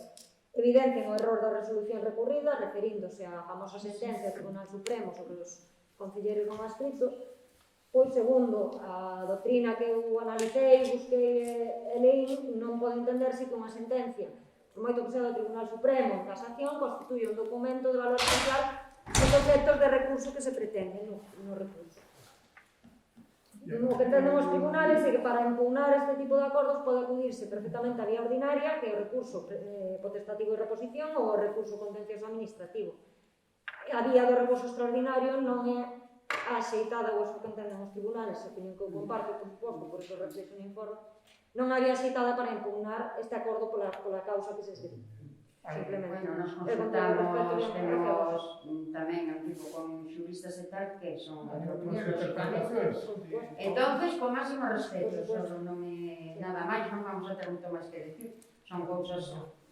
evidencien o error da resolución recurrida, referíndose á famosa sentencia do Tribunal Supremo sobre os concelleiros non adscritos, pois, segundo a doutrina que eu analicei, busquei e leí, non pode entenderse que unha sentencia, por moito que sea do Tribunal Supremo en casación, constituye un documento de valor esencial dos efectos de recurso que se pretende no recurso. O que tenden os tribunales é que para impugnar este tipo de acordos pode acudirse perfectamente a vía ordinaria, que é o recurso potestativo de reposición ou o recurso contencioso administrativo. A vía do recurso extraordinario non é axeitada, ou eso que entenden os tribunales, a opinión que eu comparto, por suposto, por eso reflexo no informe, non había axeitada para impugnar este acordo pola causa que se escribe. Simplemente. Bueno, nos consultamos, temos tamén un tipo con xuristas e tal, que son de opinión, lógicamente. Entonces, con máximo respeto, solo non é nada máis, non vamos a ter moito máis que decir. Son cousas,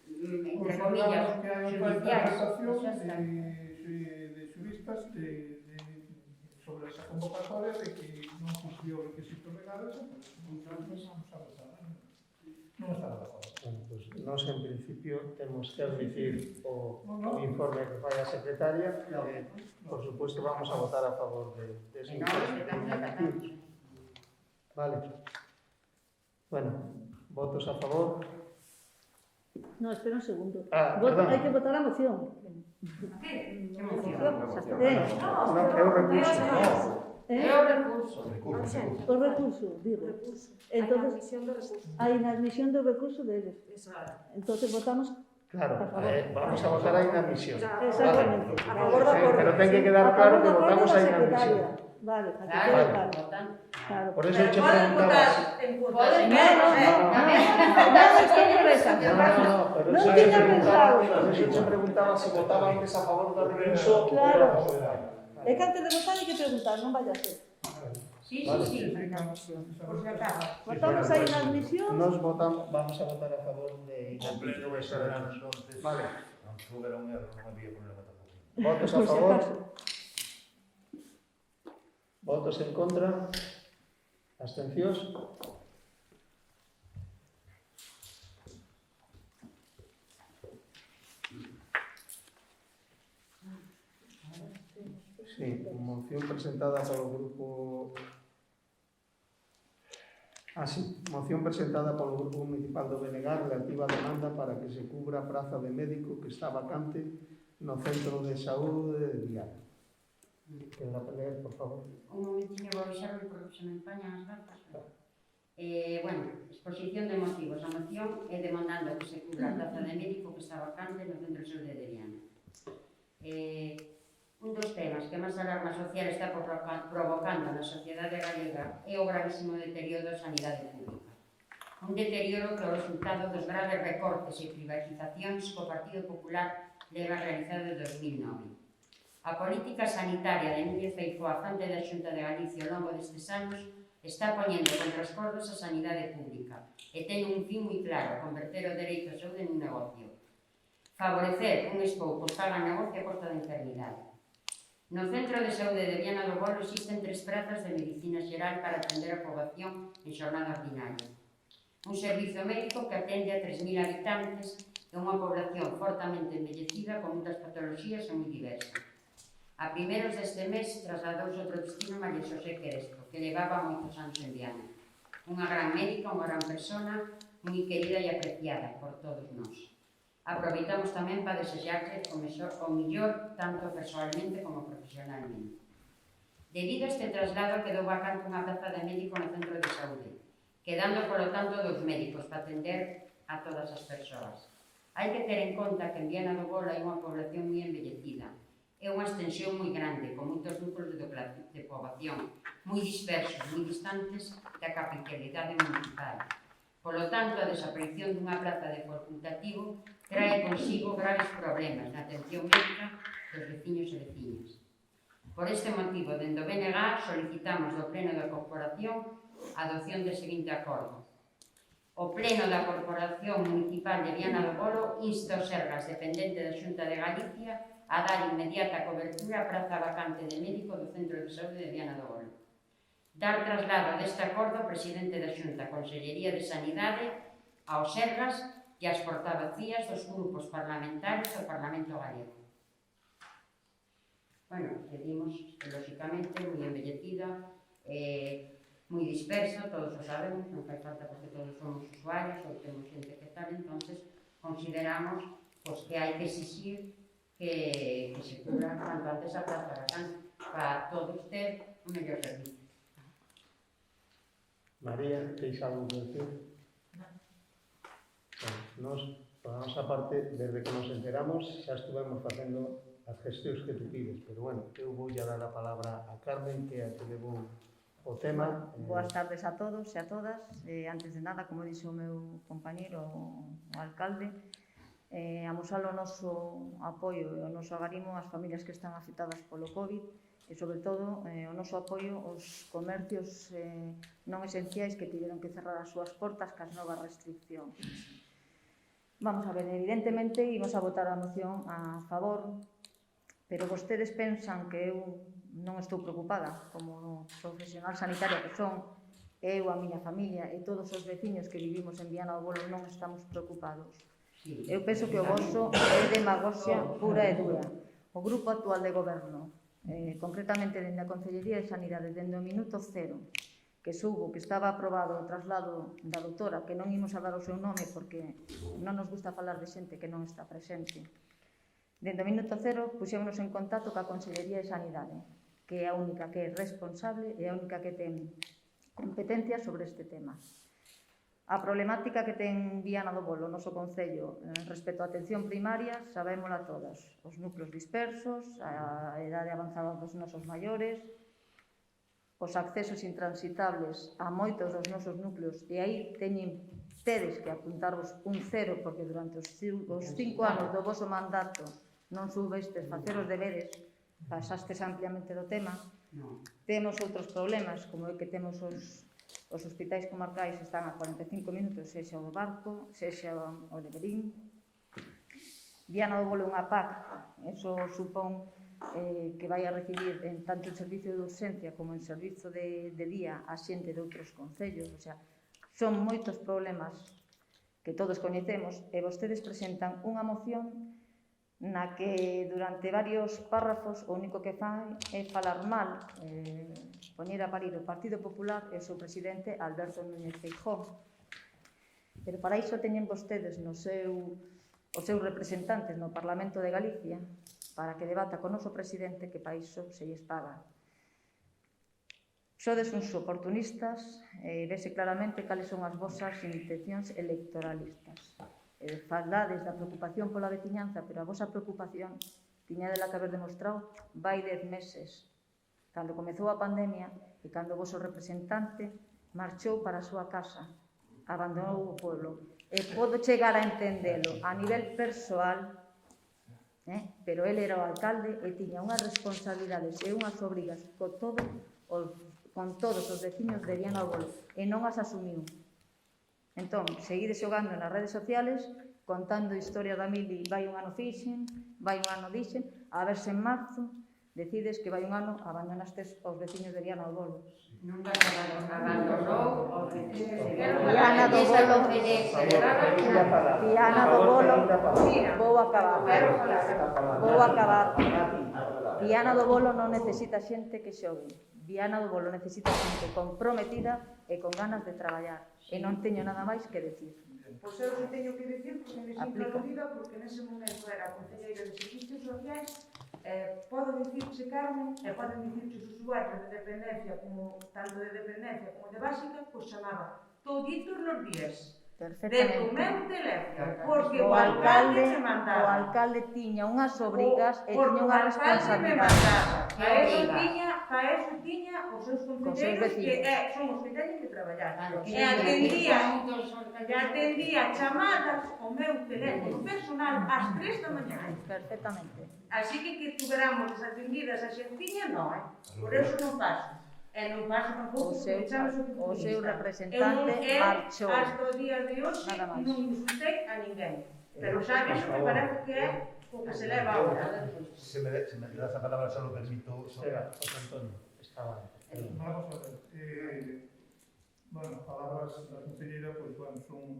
entre comillas, judiciais. De xuristas sobre esa convocatoria de que non cumplió requisitos legales, entonces vamos a votar. Non estamos de acordo. Bueno, pues nós en principio temos que admitir o informe que fai a secretaria. Por supuesto, vamos a votar a favor de ese informe. Vale. Bueno, votos a favor. No, espera un segundo. Perdón. Hai que votar a moción. Que No, é o recurso. É recurso. Ausente. O recurso, digo. Recurso. Entonces, Hai admisión do recurso. a inadmisión do recurso deles. Exacto. Entonces votamos Claro, a favor. vamos a votar a inadmisión. Exactamente. A favor do acordo. Pero ten que quedar A claro favor que do acordo votamos da a secretaria. inadmisión. Vale, a que Claro, quede claro. votan. Claro. Por eso Pero che poden preguntaba... votar en contra. Poden, Si No, queren, no, eh. no, Tamén. no estoy por esa. pero No eso tiña che preguntaba, pensado. por eso che preguntaba se votaba antes a favor do recurso. Claro. É que antes de votar hai que preguntar, non vaya a ser. Sí, Vale. sí, sí. Por si acaso. Votamos a inadmisión. Nos votamos, vamos a votar a favor de O pleno inadmisión. será entonces, Vale. aunque hubiera un error, non había problema tampouco. Votos a Por si favor, acaso. votos en contra, abstencións. Sí, moción presentada polo grupo... moción presentada polo Grupo Municipal do Benegar relativa a demanda para que se cubra a praza de médico que está vacante no Centro de Saúde de Viana. Que la leer, por favor. Un momentinho vou avisarme porque se me empañan as gafas. Bueno, exposición de motivos. A moción é demandando que se cubra a plaza de médico que está vacante no Centro de Saúde de Viana. Un dos temas que máis alarma social está provocando na sociedade galega é o gravísimo deterioro da sanidade pública. Un deterioro que é o resultado dos graves recortes e privatizacións que o Partido Popular leva realizado desde 2009. A política sanitaria de Núñez Feijóo á frente da Xunta de Galicia ao longo destes anos está poñendo contra os cordos a sanidade pública e ten un fin moi claro, converter o dereito a saúde nun negocio. Favorecer uns poucos pagan negocio a costa da enfermidade. No Centro de Saúde de Viana do Bolo existen 3 prazas de medicina xeral para atender a poboación en xornada ordinaria. Un servizo médico que atende a 3.000 habitantes e unha población fortemente envellecida con moitas patoloxías e moi diversas. A primeros deste mes trasladouse outro destino María Xosé Queresco, que levaba moitos anos en Viana. Unha gran médica, unha gran persona, moi querida e apreciada por todos nós. Aproveitamos tamén para desexarse o mellor tanto persoalmente como profesionalmente. Debido a este traslado quedou vacante unha plaza de médico no Centro de Saúde, quedando polo tanto 2 médicos para atender a todas as persoas. Hai que ter en conta que en Viana do Bolo hai unha población moi envellecida, é unha extensión moi grande, con moitos núcleos de poboación, moi dispersos, moi distantes da capitalidade municipal. Polo tanto, a desaparición dunha plaza de facultativo trae consigo graves problemas na atención médica dos veciños e veciñas. Por este motivo, dende o BNG solicitamos do Pleno da Corporación a adopción do seguinte acordo. O Pleno da Corporación Municipal de Viana do Bolo insta os Sergas dependente da Xunta de Galicia a dar inmediata cobertura á praza vacante de médico do Centro de Saúde de Viana do Bolo. Dar traslado deste acordo ao presidente da Xunta, Consellería de Sanidade, aos Sergas e ás portavocías dos grupos parlamentarios do Parlamento Galego. Bueno, pedimos, lógicamente, moi envellecida, moi dispersa, todos o sabemos, non fai falta porque todos somos usuarios ou temos xente que tal, entonces consideramos que hai que exixir que se cubra tanto antes a plaza vacante para todos ter un mellor servicio. María, teis algo que decir? Nos, por a nosa parte, desde que nos enteramos, xa estuvemos facendo as gestións que tú pides, pero bueno, eu vou a dar a palabra a Carmen, que é a que levou o tema. Boas tardes a todos e a todas. Antes de nada, como dixo o meu compañeiro, o alcalde, amosar o noso apoio e o noso agarimo ás familias que están afectadas polo COVID e, sobre todo, o noso apoio aos comercios non esenciais que tiveron que cerrar as súas portas cas novas restriccións. Vamos a ver, evidentemente, imos a votar a moción a favor, pero vostedes pensan que eu non estou preocupada, como profesional sanitaria que son, eu, a miña familia e todos os veciños que vivimos en Viana do Bolo non estamos preocupados. Eu penso que o vosso é demagoxia pura e dura. O grupo actual de goberno, concretamente dende a Consellería de Sanidade, dende o minuto cero, que soubo que estaba aprobado o traslado da doutora, que non imos a dar o seu nome porque non nos gusta falar de xente que non está presente. Dende o minuto cero puxémonos en contacto coa Consellería de Sanidade que é a única que é responsable e a única que ten competencia sobre este tema. A problemática que ten Viana do Bolo, o noso Concello, respecto á atención primaria, sabémola todas. Os núcleos dispersos, a idade avanzada dos nosos maiores, os accesos intransitables a moitos dos nosos núcleos, e aí teñen tedes que apuntarvos un cero, porque durante os 5 anos do voso mandato non soubestes facer os deberes, pasastes ampliamente do tema. Temos outros problemas, como é que temos os hospitais comarcais están a 45 minutos, sexa o do Barco, sexa o de Berín. Viana do Bolo é unha PAC, eso supón que vai a recibir en tanto en servicio de urxencia como en servizo de día a xente de outros concellos, o sea, son moitos problemas que todos coñecemos e vostedes presentan unha moción na que durante varios párrafos o único que fan é falar mal, poñer a parir o Partido Popular e o seu presidente Alberto Núñez Feijóo. Pero para iso teñen vostedes os seus representantes no Parlamento de Galicia para que debata con o noso presidente que para iso se lles paga. Sodes uns oportunistas e vese claramente cales son as vosas intencións electoralistas. Faldades da preocupación pola veciñanza, pero a vosa preocupación tiñadela que haber demostrado vai 10 meses, cando comezou a pandemia e cando o voso representante marchou para a súa casa, abandonou o pueblo. E podo chegar a entendelo a nivel persoal, pero ele era o alcalde e tiña unhas responsabilidades e unhas obrigas con todos os veciños de Viana do Bolo e non as asumiu. Entón, seguide xogando nas redes sociales, contando historia da Mili, vai un ano fixen, vai un ano dixen, a verse en marzo, decides que vai un ano, abandonastes os veciños de Viana do Bolo. Nunca se abandonou os veciños de Viana do Bolo, vou acabar. Viana do Bolo non necesita xente que xogue. Viana do Bolo necesita xente comprometida e con ganas de traballar. E non teño nada máis que decir. Pois eu se teño que decir, porque me sinto aludida, porque nese momento era concelleira de Servicios Sociais, podo dicirche, Carmen, e poden dicirche os usuarios de dependencia, tanto de dependencia como de básica, pois chamaba toditos nos días. De tu meu teléfono, porque o alcalde me mandaba. O alcalde tiña unhas obrigas e tiña unha responsabilidade. Para eso tiña os seus concelleiros que son os que teñen que traballar. E atendía chamadas ao meu teléfono personal ás 3 da mañá. Perfectamente. Así que tuveramos desatendidas a xentiña, non, por eso non paso. E non pasa tampouco o seu representante marchou. Hasta o día de hoxe non insultei a ninguén. Pero sabe, iso me parece que é o que se leva ahora. Se me das a palabra, só lo permito. José Antonio, estaba. Vamos a ver. Bueno, palabras da concelleira, pois, bueno, son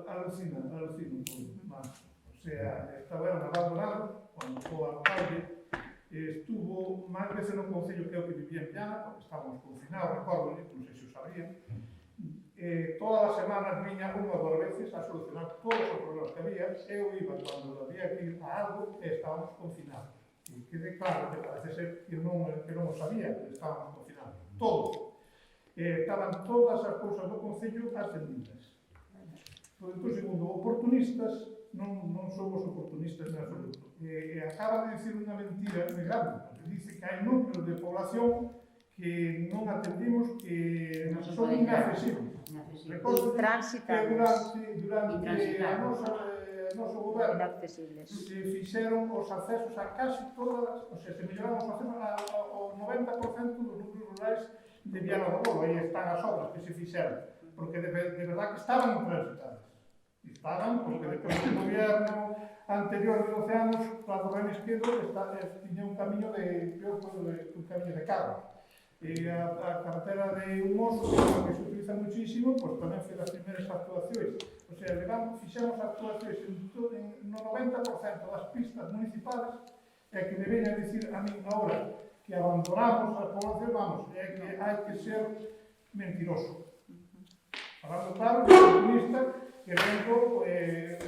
alucinan un pouco máis. O sea, estaban abandonados, cando o alcalde estuvo máis veces no Concello que eu que vivía en Viana, porque estábamos confinados, recordo, non sei se o sabían. Todas as semanas viña unha ou 2 veces a solucionar todos os problemas que había. Eu iba cando había que ir a algo e estábamos confinados. E quede claro que parece ser que non o sabía, que estábamos confinados. Todos. Estaban todas as cousas do Concello atendidas. Entón, segundo, oportunistas, non somos oportunistas en absoluto. Acaba de dicir unha mentira moi grande, porque dice que hai núcleos de población que non atendimos, que son inaccesibles. Recordo que durante o noso goberno se fixeron os accesos a casi todas, o sea, se melloraron os accesos ao 90% dos núcleos rurais de Viana do Bolo. Aí están as obras que se fixeron, porque de verdad que estaban intransitadas. Estaban, porque depois do goberno anterior de 12 anos, Plaza Reina Esquerdo tiña un camiño un camiño de carga. E a carretera de Humoso, que se utiliza muchísimo, pois tamén foi das primeiras actuacións. O sea, fixemos actuacións no 90% das pistas municipales, e que me veña a dicir a min agora que abandonamos a población, vamos, é que hai que ser mentiroso. Falando claro, oportunista, querendo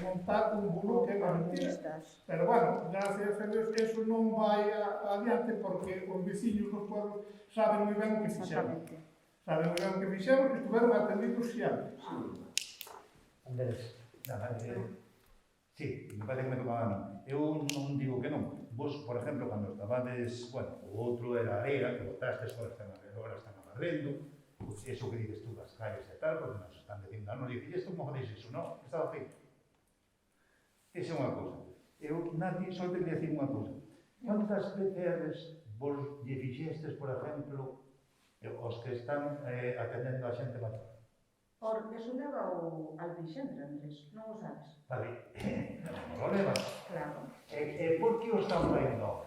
montar un bulo que é mentira. Pero, bueno, gracias a Dios, eso non vai adiante porque os veciños dos pueblos saben moi ben o que fixeron. Saben moi ben o que fixeron, que estuveron atendidos sempre. Andrés. Nada, sí, me parece que me tocaba a mí. Eu non digo que non. Vos, por exemplo, cando estabades, bueno, o outro era a Areira, que votastes, agora están amarrendo, pues eso que dices tú das calles e tal, porque nos están dicindo, non, dice, isto como facéis iso? Non, estaba feito. Esa é unha cousa. Eu, Nati, só te quería decir unha cousa. Quantas PCRs vos lle fixestes, por exemplo, os que están atendendo a xente mayor? Porque eso leva o Alpixendre, Andrés, non o sabes. Vale, non lo levas. Claro. E por que o están faindo?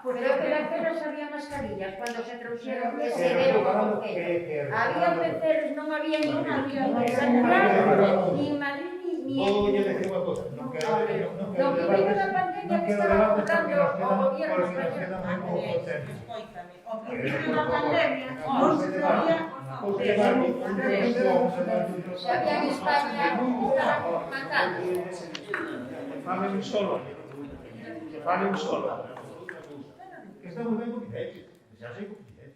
Pero que apenas había mascarillas cuando se trouxeron ese deo como que había peceros, non había ninguna sanidade, ni Madrid, ni... Vou lle decir unha cosa, non quero No primeiro da pandemia que estaba comprando o gobierno español. Escoítame, o primeiro da pandemia non se sabía Sabía en España estaban matando. Que falen un solo. Que falen un solo. Que estamos ben con billetes, xa sei con billetes.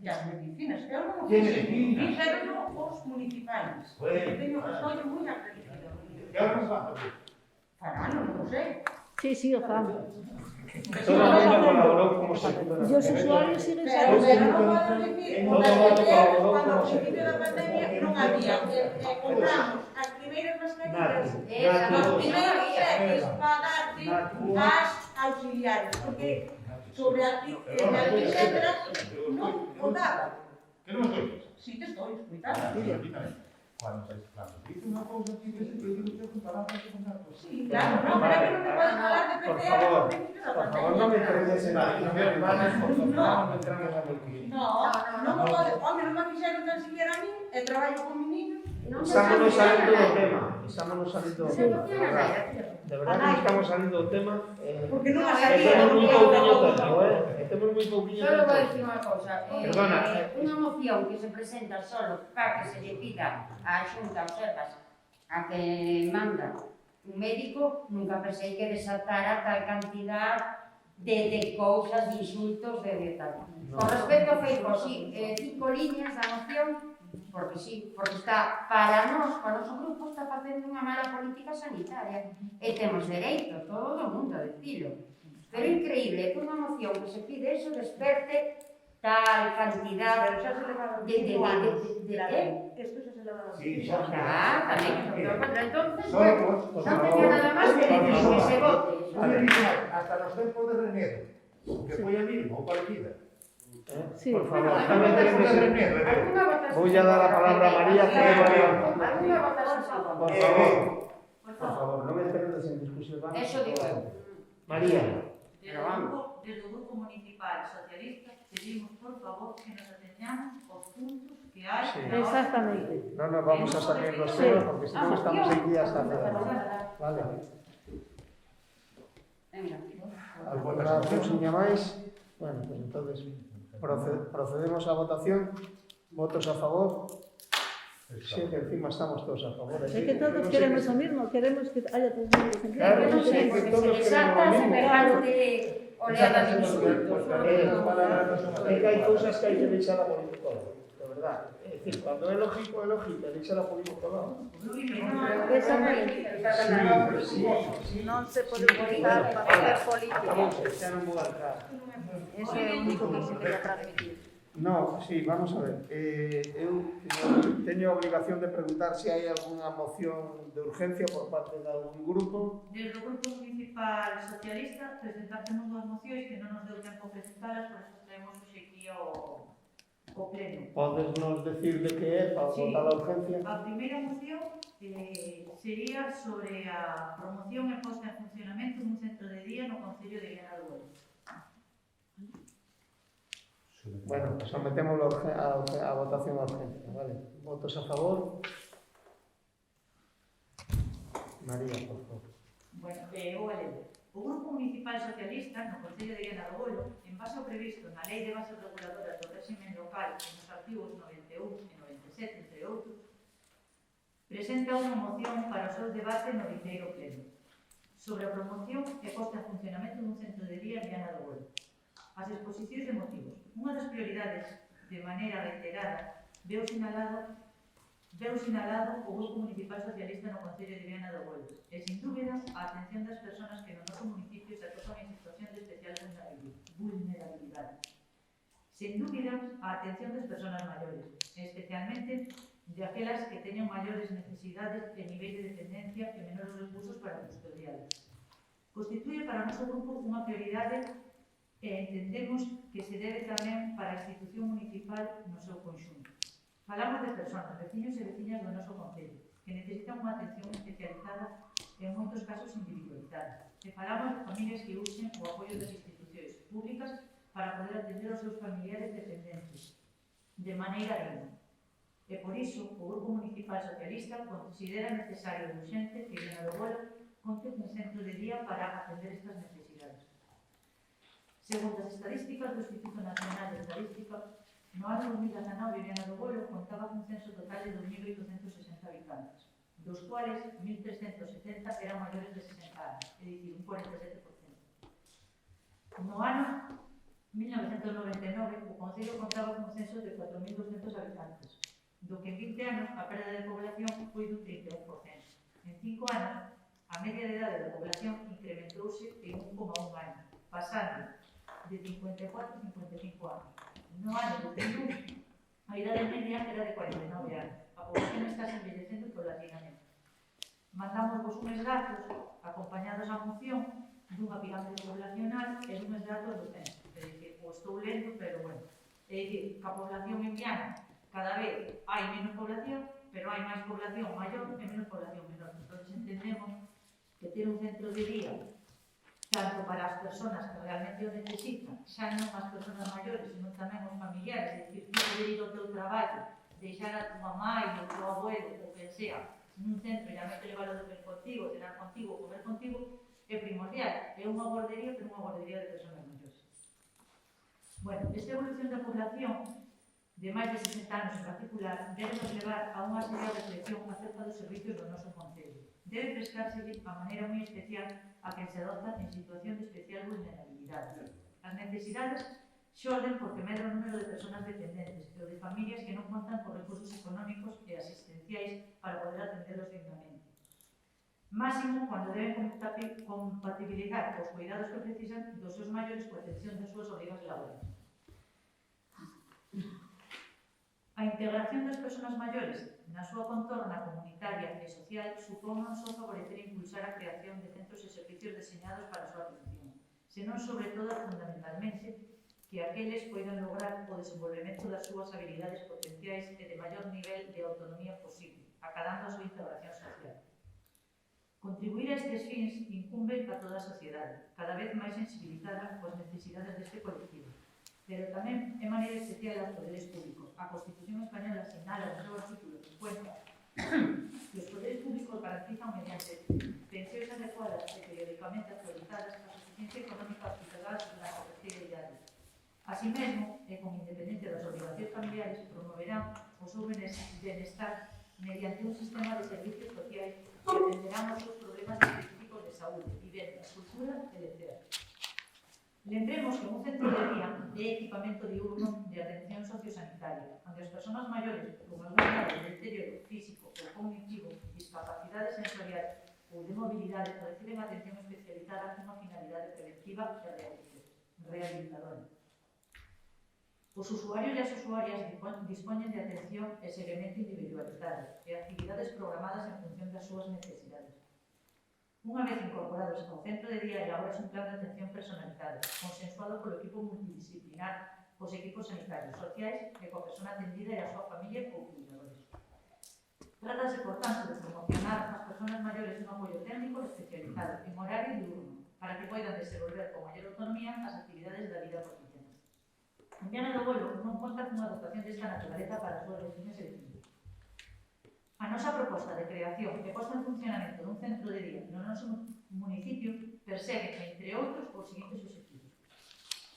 E as medicinas, eu non o Que fixe, medicinas? fixeron os municipais. Bueno, Teño que estar moi agradecido. Que ahora nos van a fazer? Farano, non o sei. Sí, sí, o fan. Todo el mundo colaboró como se pudo. Y los usuarios siguen Pero sabiendo. non podo dicir, Todo porque mundo colaboró cando como ao se principio pudo. da pandemia non había, compramos as primeiras mascarillas, Esa, os no, primeiros no, cheques para darte as auxiliares, porque sobre a Alpixendra non o daba. Que non estou yo. Si te estou explicando. Cuando dice unha cousa que dice que digo que palabras que contar. Sí, claro, no, pero que non te podes falar de Por PCR favor, ao principio da por favor, pandemia. no me entres en la hermanas, por favor, no entramos en el clima. No, non me pode, home, non me fixeron tan siquiera a mí, e traballo con meninos. Estamos saliendo del tema. Estamos saliendo del tema. Sí. De verdad que estamos saliendo del tema. Porque non a Estamos muy sabía. pouquiño técnico, Estamos muy pouquiño Solo vou técnico. dicir unha cousa. Perdona. Unha moción que se presenta solo para que se lle pida á Xunta aos Sergas a que manda un médico, nunca pensei que desatara tal cantidad de cousas, de insultos, de tal. No. Con respecto a Feijóo, sí, 5 liñas da moción, porque sí, porque está para nós, para o noso grupo, está facendo unha mala política sanitaria. E temos dereito, todo o mundo, a dicilo. Pero é increíble que unha moción que se pide eso desperte tal cantidad Pero xa se levaron de 5 anos. ¿eh? Esto xa se levaron 5 Sí, anos. Xa, tamén, entonces, Solo bueno, por non teño nada máis que decir que se vote. Hasta los tiempos de Renedo, que foi a mínimo, ou parecida. Sí. Por favor, no me Tiempos de entres en... Renedo, Alguna votación. Voy a dar la palabra a María, que Alguna votación. Por favor, no me entres en discusión. Vamos. Eso digo eu. María. Desde o Grupo Municipal Socialista pedimos, por favor, que nos ateñamos aos puntos que hai Sí. na orde. Exactamente. No nos vamos a salir los Sí. temas porque si no estamos aquí hasta Vale. Venga. ¿Alguna cousiña máis? Bueno, pues entonces procedemos á votación. Votos a favor. Sí, que encima estamos todos a favor. Es que todos queremos lo mismo, queremos que haya todo el mundo. Claro, Yo non sí, sei, que porque todos se desata queremos lo mismo. semejante oleada de insultos. É que hai cousas que hai que deixar a politicóloga, de verdad. É dicir, cuando é lógico, deixar a politicóloga. Non se pode utilizar para hacer política. Xa non vou entrar. Eso é o único que se quería transmitir. No, sí, vamos a ver. Eu teño a obligación de preguntar se hai algunha moción de urgencia por parte de algún grupo. Desde o Grupo Municipal Socialista presentamos dúas mocións que non nos deu tempo a presentalas, por eso traemos hoxe aquí ao Pleno. Podes nos decir de que é para Sí. votar a urgencia? A primeira moción sería sobre a promoción e posta en funcionamento dun centro de día no Concello de Viana do Bolo. Bueno, pues sometemos a votación a urgencia, vale. Votos a favor. María, por favor. Bueno, o alego. O Grupo Municipal Socialista no Concello de Viana do Bolo, en base ao previsto na Lei de Bases Reguladoras do Réximen Local nos artigos 91 e 97, entre outros, presenta unha moción para o seu debate no vindeiro pleno sobre a promoción e posta en funcionamento dun centro de día en Viana do Bolo. As exposicións de motivos. Unha das prioridades, de maneira reiterada, veu sinalado o Grupo Municipal Socialista no Concello de Viana do Bolo e, sin dúbida, a atención das persoas que no noso municipio se atopan en situación de especial vulnerabilidade. Sin dúbida, a atención das persoas maiores, especialmente de aquelas que teñen maiores necesidades e nivel de dependencia e menores recursos para custodialas. Constitúe para o noso grupo unha prioridade e entendemos que se debe tamén para a institución municipal no seu conxunto. Falamos de persoas, veciños e veciñas do noso concello, que necesitan unha atención especializada e en moitos casos individualizada. E falamos de familias que usen o apoio das institucións públicas para poder atender aos seus familiares dependentes de maneira digna. E por iso, o Grupo Municipal Socialista considera necesario e urgente que Viana do Bolo conte cun centro de día para atender estas necesidades. Segundo as estadísticas do Instituto Nacional de Estadística, no ano 2019 Viana do Bolo contaba cun censo total de 2.860 habitantes, dos cuales 1.370 eran maiores de 60 anos, é dicir, un 47%. No ano 1999, o Concello contaba cun censo de 4.200 habitantes, do que en 20 anos a perda de población foi dun 31%. En 5 anos, a media de idade da población incrementouse en 1,1 anos, pasando de 54 a 55 anos. No ano 2001, a idade media era de 49 anos. A población está se envellecendo paulatinamente. Mandamos vos uns datos acompañados á moción dunha pirámide poblacional e dunhos datos do censo. É dicir, o estou lendo, pero bueno. É dicir, que a población en Viana cada vez hai menos población, pero hai máis población maior e menos población menor. Entón, entendemos que ter un centro de día tanto para as persoas que realmente o necesitan, xa non as persoas maiores, senón tamén os familiares, é dicir, que poder ir ao teu traballo, deixar a tua mãe, o teu abuelo, ou que sea, nun centro e a meter levar a dormir contigo, cenar contigo, comer contigo, é primordial. É unha guardería, pero unha guardería de persoas maiores. Bueno, esta evolución da población de máis de 60 anos en particular, debe nos levar a unha seria reflexión acerca dos servicios do noso concello. Debe prestárselle a maneira moi especial a quen se adopta en situación de especial vulnerabilidade. As necesidades xorden porque medra o número de persoas dependentes e o de familias que non contan con recursos económicos e asistenciais para poder atenderlos dignamente. Máximo cando deben compatibilizar os cuidados que precisan dos seus maiores coa atención das súas obrigas laborais. A integración das persoas maiores na súa contorna comunitaria e social supón non só favorecer e impulsar a creación de centros e servicios deseñados para a súa atención, senón, sobre todo, fundamentalmente, que aqueles poidan lograr o desenvolvemento das súas habilidades potenciais e de maior nivel de autonomía posible, acadando a súa integración social. Contribuir a estes fins incumbe a toda a sociedade, cada vez máis sensibilizada coas necesidades deste colectivo. Pero tamén, de maneira especial, aos poderes públicos. A Constitución Española sinala no seu artículo 50 que os poderes públicos garantizan mediante pensións adecuadas e periódicamente actualizadas a suficiencia económica aos ciudadanos durante a terceira idade. Así mesmo, e con independencia das obligacións familiares, promoverán o seu benestar mediante un sistema de servicios sociais que atenderán os seus problemas específicos de saúde, vivienda, cultura e lecer. Lembremos que un centro de día é equipamento diurno de atención sociosanitaria, onde as persoas maiores con algún grado de deterioro físico ou cognitivo, discapacidade sensorial ou de mobilidade reciben atención especializada cunha finalidade preventiva e rehabilitadora. Os usuarios e as usuarias dispoñen de atención e seguimento individualizado e actividades programadas en función das súas necesidades. Unha vez incorporados ao centro de día, elabórase un plan de atención personalizado, consensuado polo equipo multidisciplinar, cos equipos sanitarios, sociais e coa persona atendida e a súa familia ou cuidadores. Trátase, por tanto, de promocionar ás persoas maiores un apoio técnico especializado en horario diurno, para que poidan desenvolver con maior autonomía as actividades da vida cotidiana. En Viana do Bolo non conta cunha dotación desta naturaleza para as súas veciñas e veciños. A nosa proposta de creación e posta en funcionamento dun centro de día no noso municipio persegue, entre outros, os seguintes objetivos: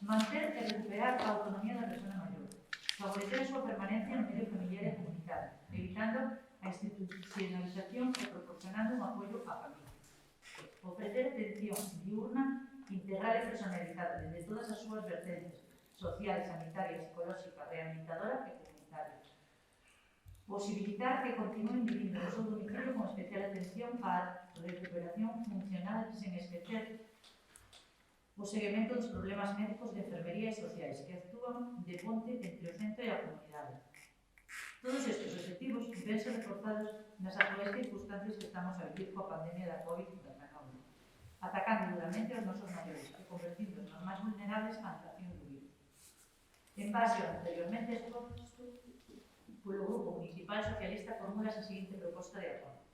manter e recuperar a autonomía da persona maior, favorecer a súa permanencia no medio familiar e comunitario, evitando a institucionalización institucionalización e proporcionando un apoio á familia. Ofrecer atención diurna, integral e personalizada desde todas as súas vertentes, social, sanitaria, psicolóxica, rehabilitadora e comunitaria. Posibilitar que continúen vivindo no seu domicilio con especial atención á recuperación funcional sen esquecer o seguimento dos problemas médicos de enfermería e sociais que actúan de ponte entre o centro e a comunidade. Todos estes objetivos vense reforzados nas actuais circunstancias que estamos a vivir coa pandemia da COVID-19, atacando duramente aos nosos maiores e convertindo-nos nos máis vulnerables ante a acción do virus. En base ao anteriormente exposto, polo Grupo Municipal Socialista formula a seguinte proposta de acordo.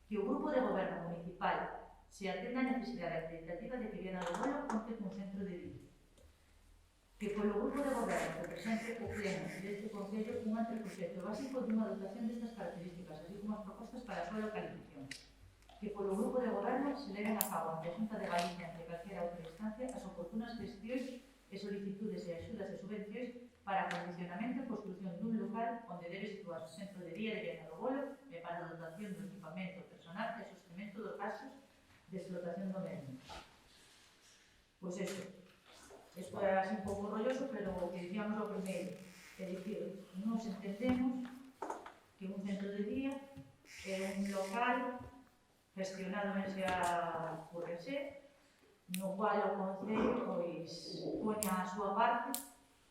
Que o Grupo de Goberno Municipal se atenda a necesidade acreditativa de que Viana do Bolo conte cun centro de día. Que polo Grupo de Goberno represente o pleno deste Concello un anteproxecto básico dunha dotación destas características, así como as propostas para a súa localización. Que polo Grupo de Goberno se leven a cabo ante a Xunta de Galicia entre calquera outra instancia as oportunas gestións e solicitudes e axudas e subvencións para acondicionamento e construción dun local onde debe situarse o centro de día de Viana do Bolo e para a dotación do equipamento personal e sostemento dos gastos de explotación do mesmo. Pois eso, isto é así un pouco rolloso, pero o que dicíamos ao primeiro, é dicir, nos entendemos que un centro de día é un local gestionado por Rense, no cual o Concello pois poña a súa parte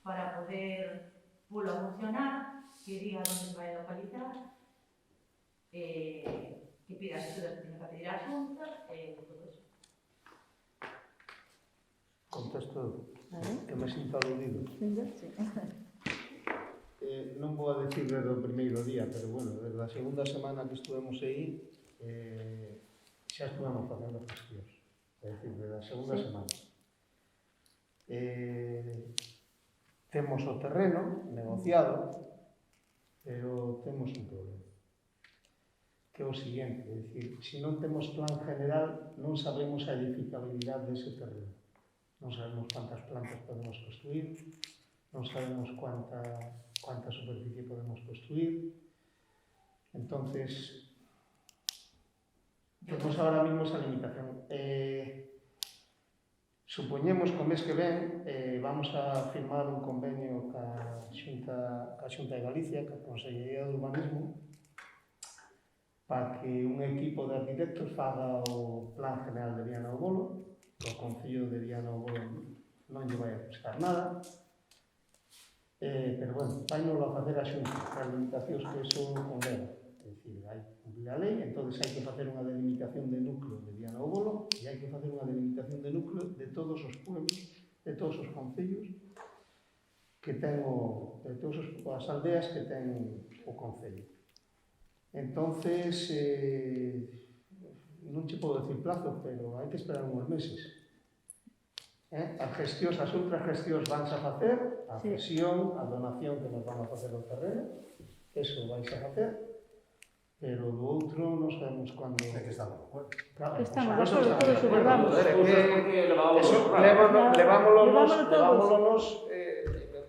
para poder polo a funcionar, que diga onde se vai localizar, que pida as axudas que teña que pedir a Xunta e todo eso. Contesto que me sinto aludido. Non vou a decir desde o primeiro día, pero bueno, desde a segunda semana que estuvemos aí, xa estuvemos facendo gestións. É dicir, desde a segunda semana. Temos o terreno negociado, pero temos un problema. Que é o seguinte, é dicir, se non temos plan general, non sabemos a edificabilidade dese terreno. Non sabemos cuántas plantas podemos construir, non sabemos cuánta superficie podemos construir. Entonces, temos ahora mismo esa limitación. Supoñemos que o mes que ven vamos a firmar un convenio ca Xunta de Galicia, ca Consellería de Urbanismo, para que un equipo de arquitectos faga o Plan General de Viana do Bolo. O Concello de Viana do Bolo non lle vai a costar nada, pero bueno, vai non a facer a Xunta, as limitacións que eso conleva. É dicir, hai que cumplir a lei, entón hai que facer unha delimitación de núcleo de Viana do Bolo e hai que facer unha delimitación de núcleo de todos os pueblos, de todos os concellos que ten de todas as aldeas que ten o Concello. Entonces, non che podo decir plazo, pero hai que esperar uns meses. As gestións, as outras gestións vanse a facer, a cesión, a donación que nos van a facer o terreno, eso vais a facer, pero do outro non sabemos cando... É que estamos de acordo. Claro, estamos de acordo, todos subordamos. Levámonos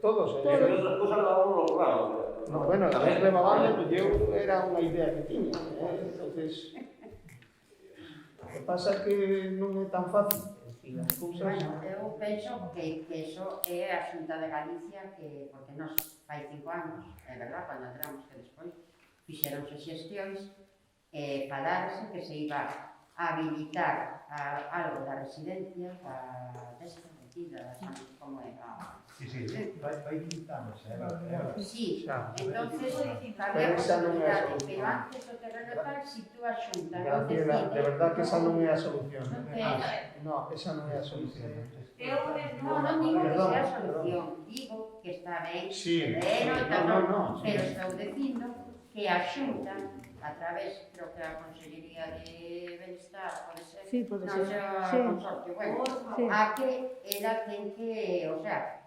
todos. Outras cosas levámonos claro. No, bueno, a vez levábamos, eu era unha idea que tiña, entonces... O que pasa é que non é tan fácil. Bueno, eu penso que eso é a Xunta de Galicia, que, porque nos fai 5 anos, é verdad, cando entramos que despois fixeronse xestións, falarse que se iba a habilitar algo da residencia, desta metida, como é a... Sí, vai limitándose, Sí, entonces había posibilidade, pero antes o terreno tal, si tú a Xunta non decides... De verdad que esa non é a solución. No, esa non é a solución. Non digo que sea a solución, digo que está ben, pero estou dicindo que a Xunta, a través, creo que a Consellería de Benestar, pode ser, non sei o consorcio, bueno, a que ela ten que, o sea,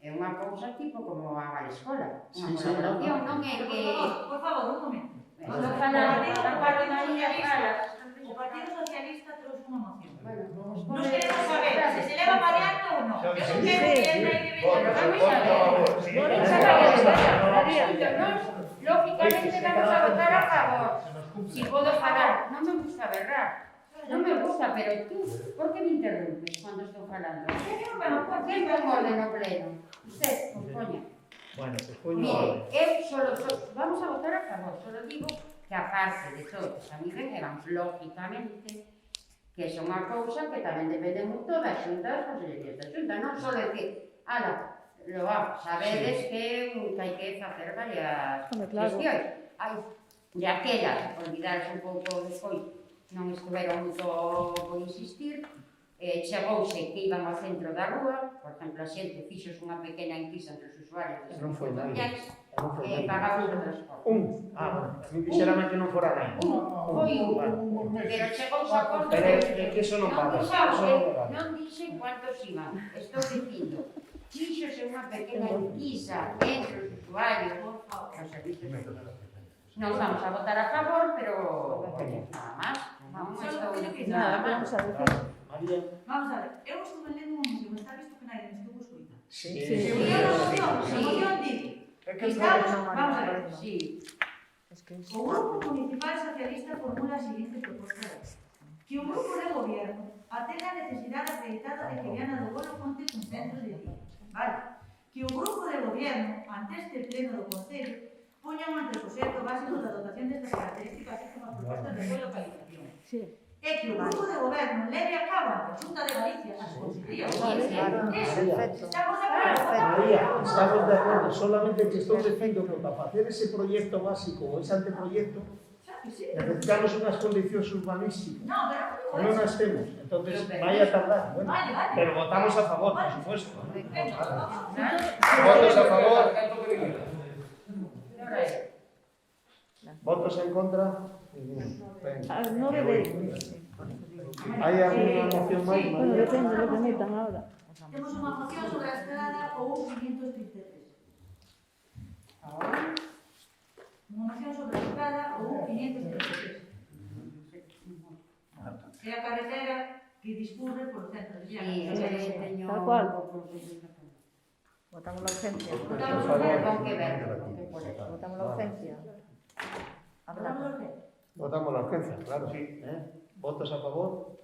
é unha cousa tipo como a escola, unha colaboración, non é que... Por favor, un momento. Non falan, non falan aí as falas. O Partido Socialista trouxe unha moción. Nos queremos saber se se leva variando ou non. Eu non quero que entre aí de vamos a ver. Lógicamente a votar a favor. Se nos cumple. Si puedo falar, non me gusta berrar. Non me gusta, pero tú, por que me interrumpes cando estou falando? Quen pon orden no pleno? Usted, compoña. Bueno, pues poño Mire, eu solo, vamos a votar a favor, solo digo que aparte de todo, a mí me quedan lógicamente que son unha cousa que tamén depende moito da Xunta das Consellerías da Xunta, non só é que, sabedes que hai que facer varias cuestións. De aquelas, olvidarse un pouco despois, non estuveron moito por insistir, chegouse que iban ao centro da rúa, por exemplo, a xente fixos unha pequena enquisa entre os usuarios de Non foi servicios nadie. sociais, pagamos o transporte. me dixérame que non fora nai. Foi pero chegouse a conta Pero é que eso non vale. non dixen cuántos iban, estou dicindo, fíxose unha pequena enquisa entre os usuarios dos servicios sociais. Non vamos a votar a favor, pero nada máis. Non estou dicindo nada máis. María. Vamos a ver, eu estuve lendo un museo, está visto que nadie me estuvo escuita. Sí. É que estamos, vamos a ver, Sí. o Grupo Municipal Socialista formula a seguinte proposta: que o Grupo de Gobierno atenda a necesidade acreditada de que Viana do Bolo conte con centro de día. Vale. Que o Grupo de Gobierno, ante este pleno do Concello, poña un anteproxecto básico da dotación destas características e como propostas de localización. Sí. É que o Grupo de Goberno leve a cabo a Xunta de Galicia as consellerías. Estamos de acordo. María, estamos de acordo, solamente te estou dicindo que para facer ese proyecto básico ou ese anteproyecto necesitamos unhas condicións urbanísticas. No, pero Non non as temos, entonces vai a tardar. Bueno, Vale. Pero votamos a favor, por supuesto. votos a favor, votos en contra. Venga. As 9 Hai alguna moción máis, Bueno, María? depende do que metan ahora. Temos unha moción sobre a estrada ou 533. Unha moción sobre a estrada ou 533. É a carretera que discurre polo centro de Viana. teño... Tal cual. Votamos la urgencia. Votamos Por favor. Con que ver, con que poner. Votamos la urgencia. Votamos Hablar. o qué? Votamos la urgencia, claro. Votos a favor.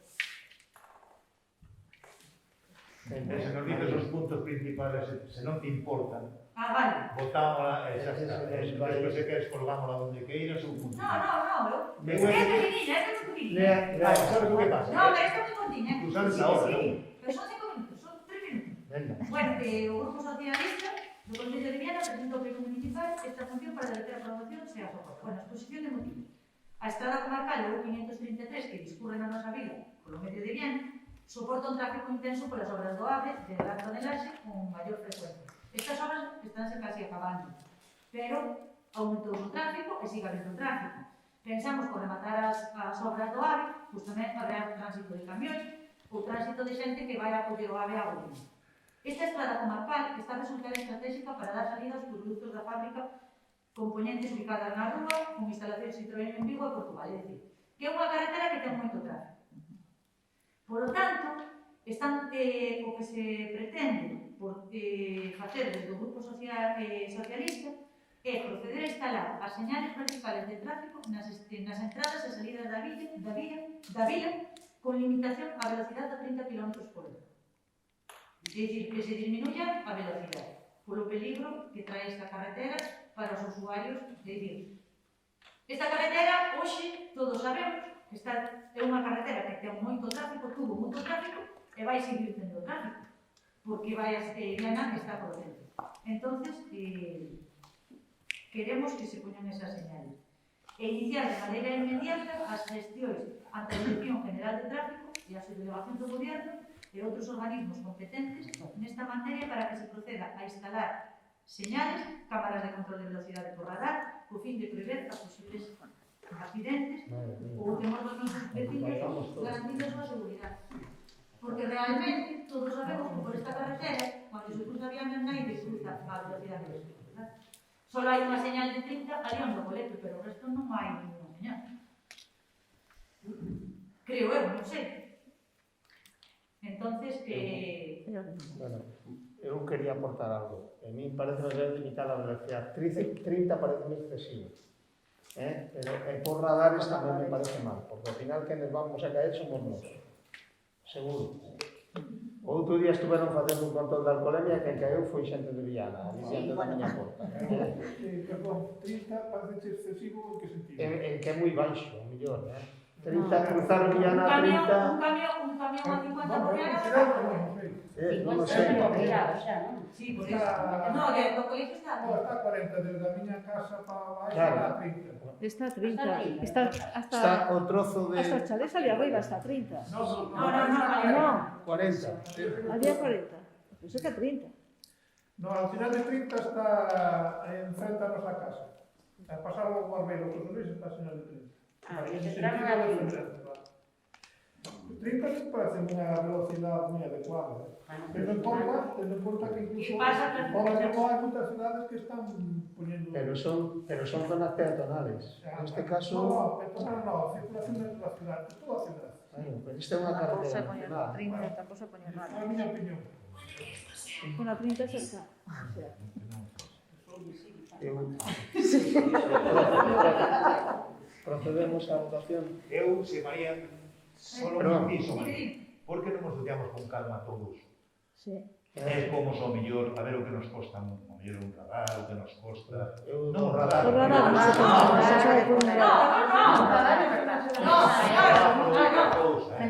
Se nos dices os puntos principales, se non te importan, Vale. votámola e xa está. Despois se queres colgámola onde queiras ou punto. No, eu... Me É voy. pequeniña, é pequeniña. Lea, Sabes o que pasa? No, pero esta é moi contiña. Tú sabes a hora, non? Pero son 5 minutos, son 3 minutos. venga. Bueno, o Grupo Socialista do Concello de Viana presenta ao Pleno Municipal esta función para debater a aprobación se a socorro. Bueno, exposición de motivos. A estrada comarcal ou 533 que discurre na nosa vila polo medio de Viana soporta un tráfico intenso polas obras do AVE de gran tonelaxe con maior frecuencia. Estas obras estánse casi acabando, pero aumentou o tráfico e sigue habendo tráfico. Pensamos con rematar as obras do AVE, justamente haberá tránsito de camións ou tránsito de xente que vai a coller o AVE a último. Esta estrada comarcal está a resultar estratégica para dar salida aos produtos da fábrica componentes ubicadas na rúa con instalacións Citroën en Vigo e Portugal, é dicir, que é unha carretera que ten moito tráfico. Por lo tanto, o que se pretende facer desde o Grupo Socialista é proceder a instalar as señales verticales de tráfico nas entradas e salidas da vila con limitación a velocidade de 30 km por hora. É dicir, que se disminuya a velocidade polo peligro que trae esta carretera para os usuarios. É dicir, esta carretera, hoxe, todos sabemos, é unha carretera que ten moito tráfico, tuvo moito tráfico e vai seguir tendo tráfico, porque vai a Viana que está por dentro. Entonces, queremos que se poñan esas señales e iniciar de maneira inmediata as gestións ante a Dirección General de Tráfico e a Subdelegación do Gobierno e outros organismos competentes nesta materia para que se proceda a instalar señales, cámaras de control de velocidade por radar, co fin de prever as posibles accidentes ou temor dos nosos vecinos garantindo a súa seguridade. Porque realmente todos sabemos que por esta carretera, cando se cruza Viana, nadie cruza a velocidade de eso, verdad? Solo hai unha señal de 30 ali onde o colete, pero o resto non hai ninguna señal. Creo eu, non sei. Entonces, Bueno, eu quería aportar algo. A mí parece que debe limitar a velocidade. 30 parece excesivo. Pero por radares tamén me parece mal, porque ao final que nos vamos a caer somos nós. Seguro. Outro día estuveron facendo un control de alcoholemia que caeu foi xente de Viana, diciendo da miña porta. Perdón, 30 parece excesivo en que sentido? En que é moi baixo, o mellor, 30 cruzar Viana a 30... Un camión a 50 por Viana... Non sei. Sí, por eso. No, o colegio está... No, está a 40, desde a miña casa para baixo Claro. está a 30. Está a 30. Está o trozo de... Hasta o chalés ali arriba está a 30. No. No, 40. había 40. Pensé que a 30. No, al final de 30 está en frente a nosa casa. A pasar o barbero, os Luis está a final de 30. Que En se sentido tragan a de 30. febrero, claro. 30 me parece unha velocidade moi adecuada. Tendo en conta que incluso fora de Bilbao hai moitas cidades que están poniendo... Pero son zonas peatonales. En este caso... No, circulación dentro da cidade, toda a cidade. Claro, pero isto é unha Tampouco se carretera poñer nacional. 30, tampouco se poñer nada. É a miña opinión. Con a 30 cerca. Procedemos á votación. Eu, se María, solo Perdón. un piso, por que non nos estudiamos con calma todos? Sí. Como o mellor, a ver o que nos costa o mellor un radar, o que nos costa... Eu Non, do radar. O radar non se pone, se sabe por un radar.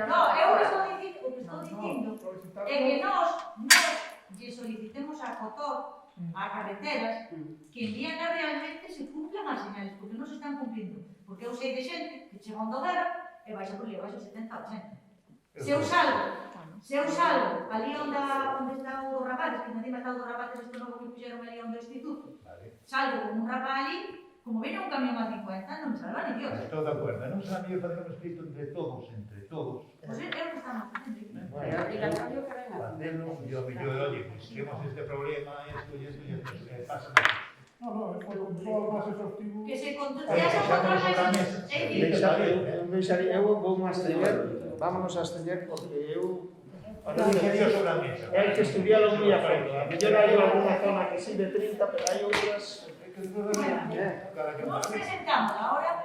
No, eu o que estou dicindo é que nós lle solicitemos a Cotor, a carreteras, que en Viana realmente se cumplan as señales, porque non se están cumplindo. Porque eu sei de xente que chega a Ondovera e baixa por ali, baixa 70 a 80. Se eu salgo ali onde está o dos rapaces, que encima está o dos rapaces este novo que puxeron ali onde o instituto, salgo con un rapaz ali, como viene un camión a 50, non me salva ni Dios. Estou de acordo, non será mellor facer un escrito entre todos. Pois é o que estamos facendo. É obligatorio que venga. Facelo, yo mellor, oye, pues temos este problema, pasa. No, foi un control máis exhaustivo. Que se controla Eu vou abstener, vámonos a abstener porque eu... Hai que estudiarlo moi a fondo. A mellor hai alguna zona que sí de 30, pero hai outras... Nos presentamos ahora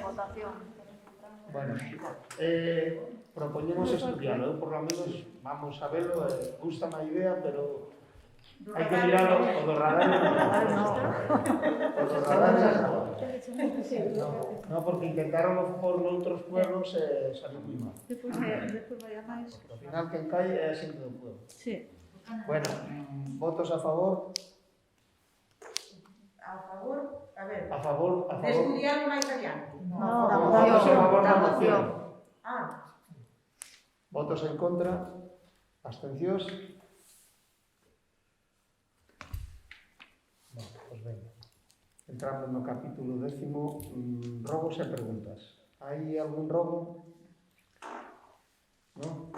Votación. Bueno, propoñemos estudiarlo. Eu, por lo menos, vamos a verlo. Gusta a idea, pero... hai que mirarlo o do radar. O do radar no, porque intentaron por noutros pueblos e saliu moi mal. Despois vai a máis. Ao final, quen cae é a xente do pueblo. Sí. Bueno, votos a favor? A favor, a ver, A favor, de estudiar máis adiante. a favor da moción. Votos en contra? Abstencións? Pois venga. Entramos no capítulo 10, robos e preguntas. Hai algún robo? Non?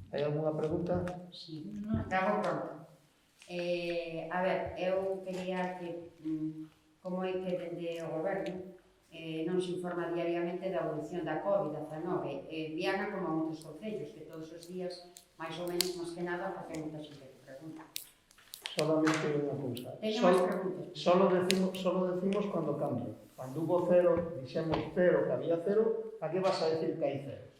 Hai algunha pregunta? Sí, acabo pronto. A ver, eu quería que, como é que dende o goberno non se informa diariamente da evolución da COVID-19 en Viana como a outros concellos, que todos os días, máis ou menos, máis que nada, porque hai moita xente que pregunta. Solamente unha cousa. Teño máis preguntas. Solo decimos cando cambia. Cando hubo cero, dixemos cero, que había cero, a que vas a decir que hai cero?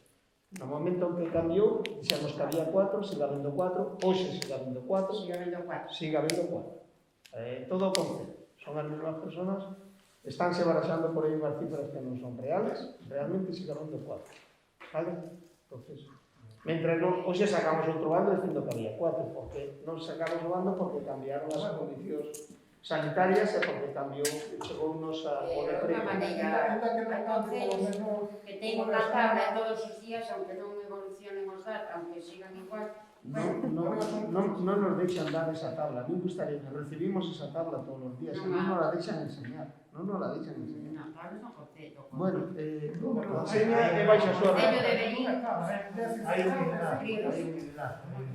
No momento en que cambiou, dixemos que había 4, siga habendo 4, hoxe siga habendo 4, Sigue habendo 4. siga habendo 4. Todo con cero. Son as mesmas personas, estánse baraxando por aí unhas cifras que non son reales, realmente siga habendo 4. Vale? Entonces, mentre non, hoxe sacamos outro bando dicindo que había 4, porque non sacamos o bando porque cambiaron as condicións sanitarias e porque cambiou, chegou unos a o decreto. Unha maneira, hai concellos que ten unha tabla todos os días, aunque non evolucionen os datos, aunque sigan igual. Non nos deixan dar esa tabla. A mí gustaría, recibimos esa tabla todos os días, e non nos la deixan enseñar. Non nos la deixan enseñar. Non, claro, non concello. Bueno, enseña e baixa a súa Concello debería... Hai un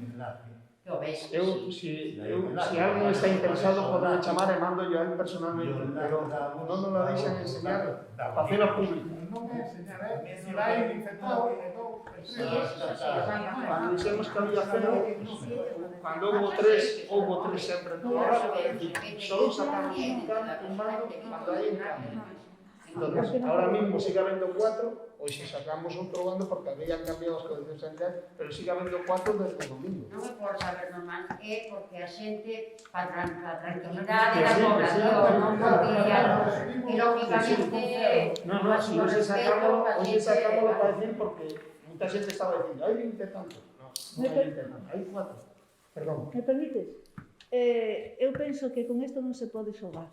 enlace. Si alguén está interesado, pode chamar e mando yo a él personalmente, pero non nos la deixan enseñar, facela pública. Non é enseñar, se vai infectado e non... Cuando dixemos que había cero, Cando houve tres sempre en todo o rato, só sacamos un mando cando hai un cambio. Entonces, ahora mismo sigue habendo 4, hoxe sacamos outro bando porque habían cambiado as condicións sanitarias, pero sigue habendo 4 desde o domingo. Non é por saber normal, é porque a xente, para a tranquilidade da población, non podía, e lógicamente, Si hoxe sacámoslo para decir porque muita xente estaba dicindo, hai 20 e tantos. Non hai 20 e tantos, hai 4. Perdón. Me permites? Eu penso que con isto non se pode xogar.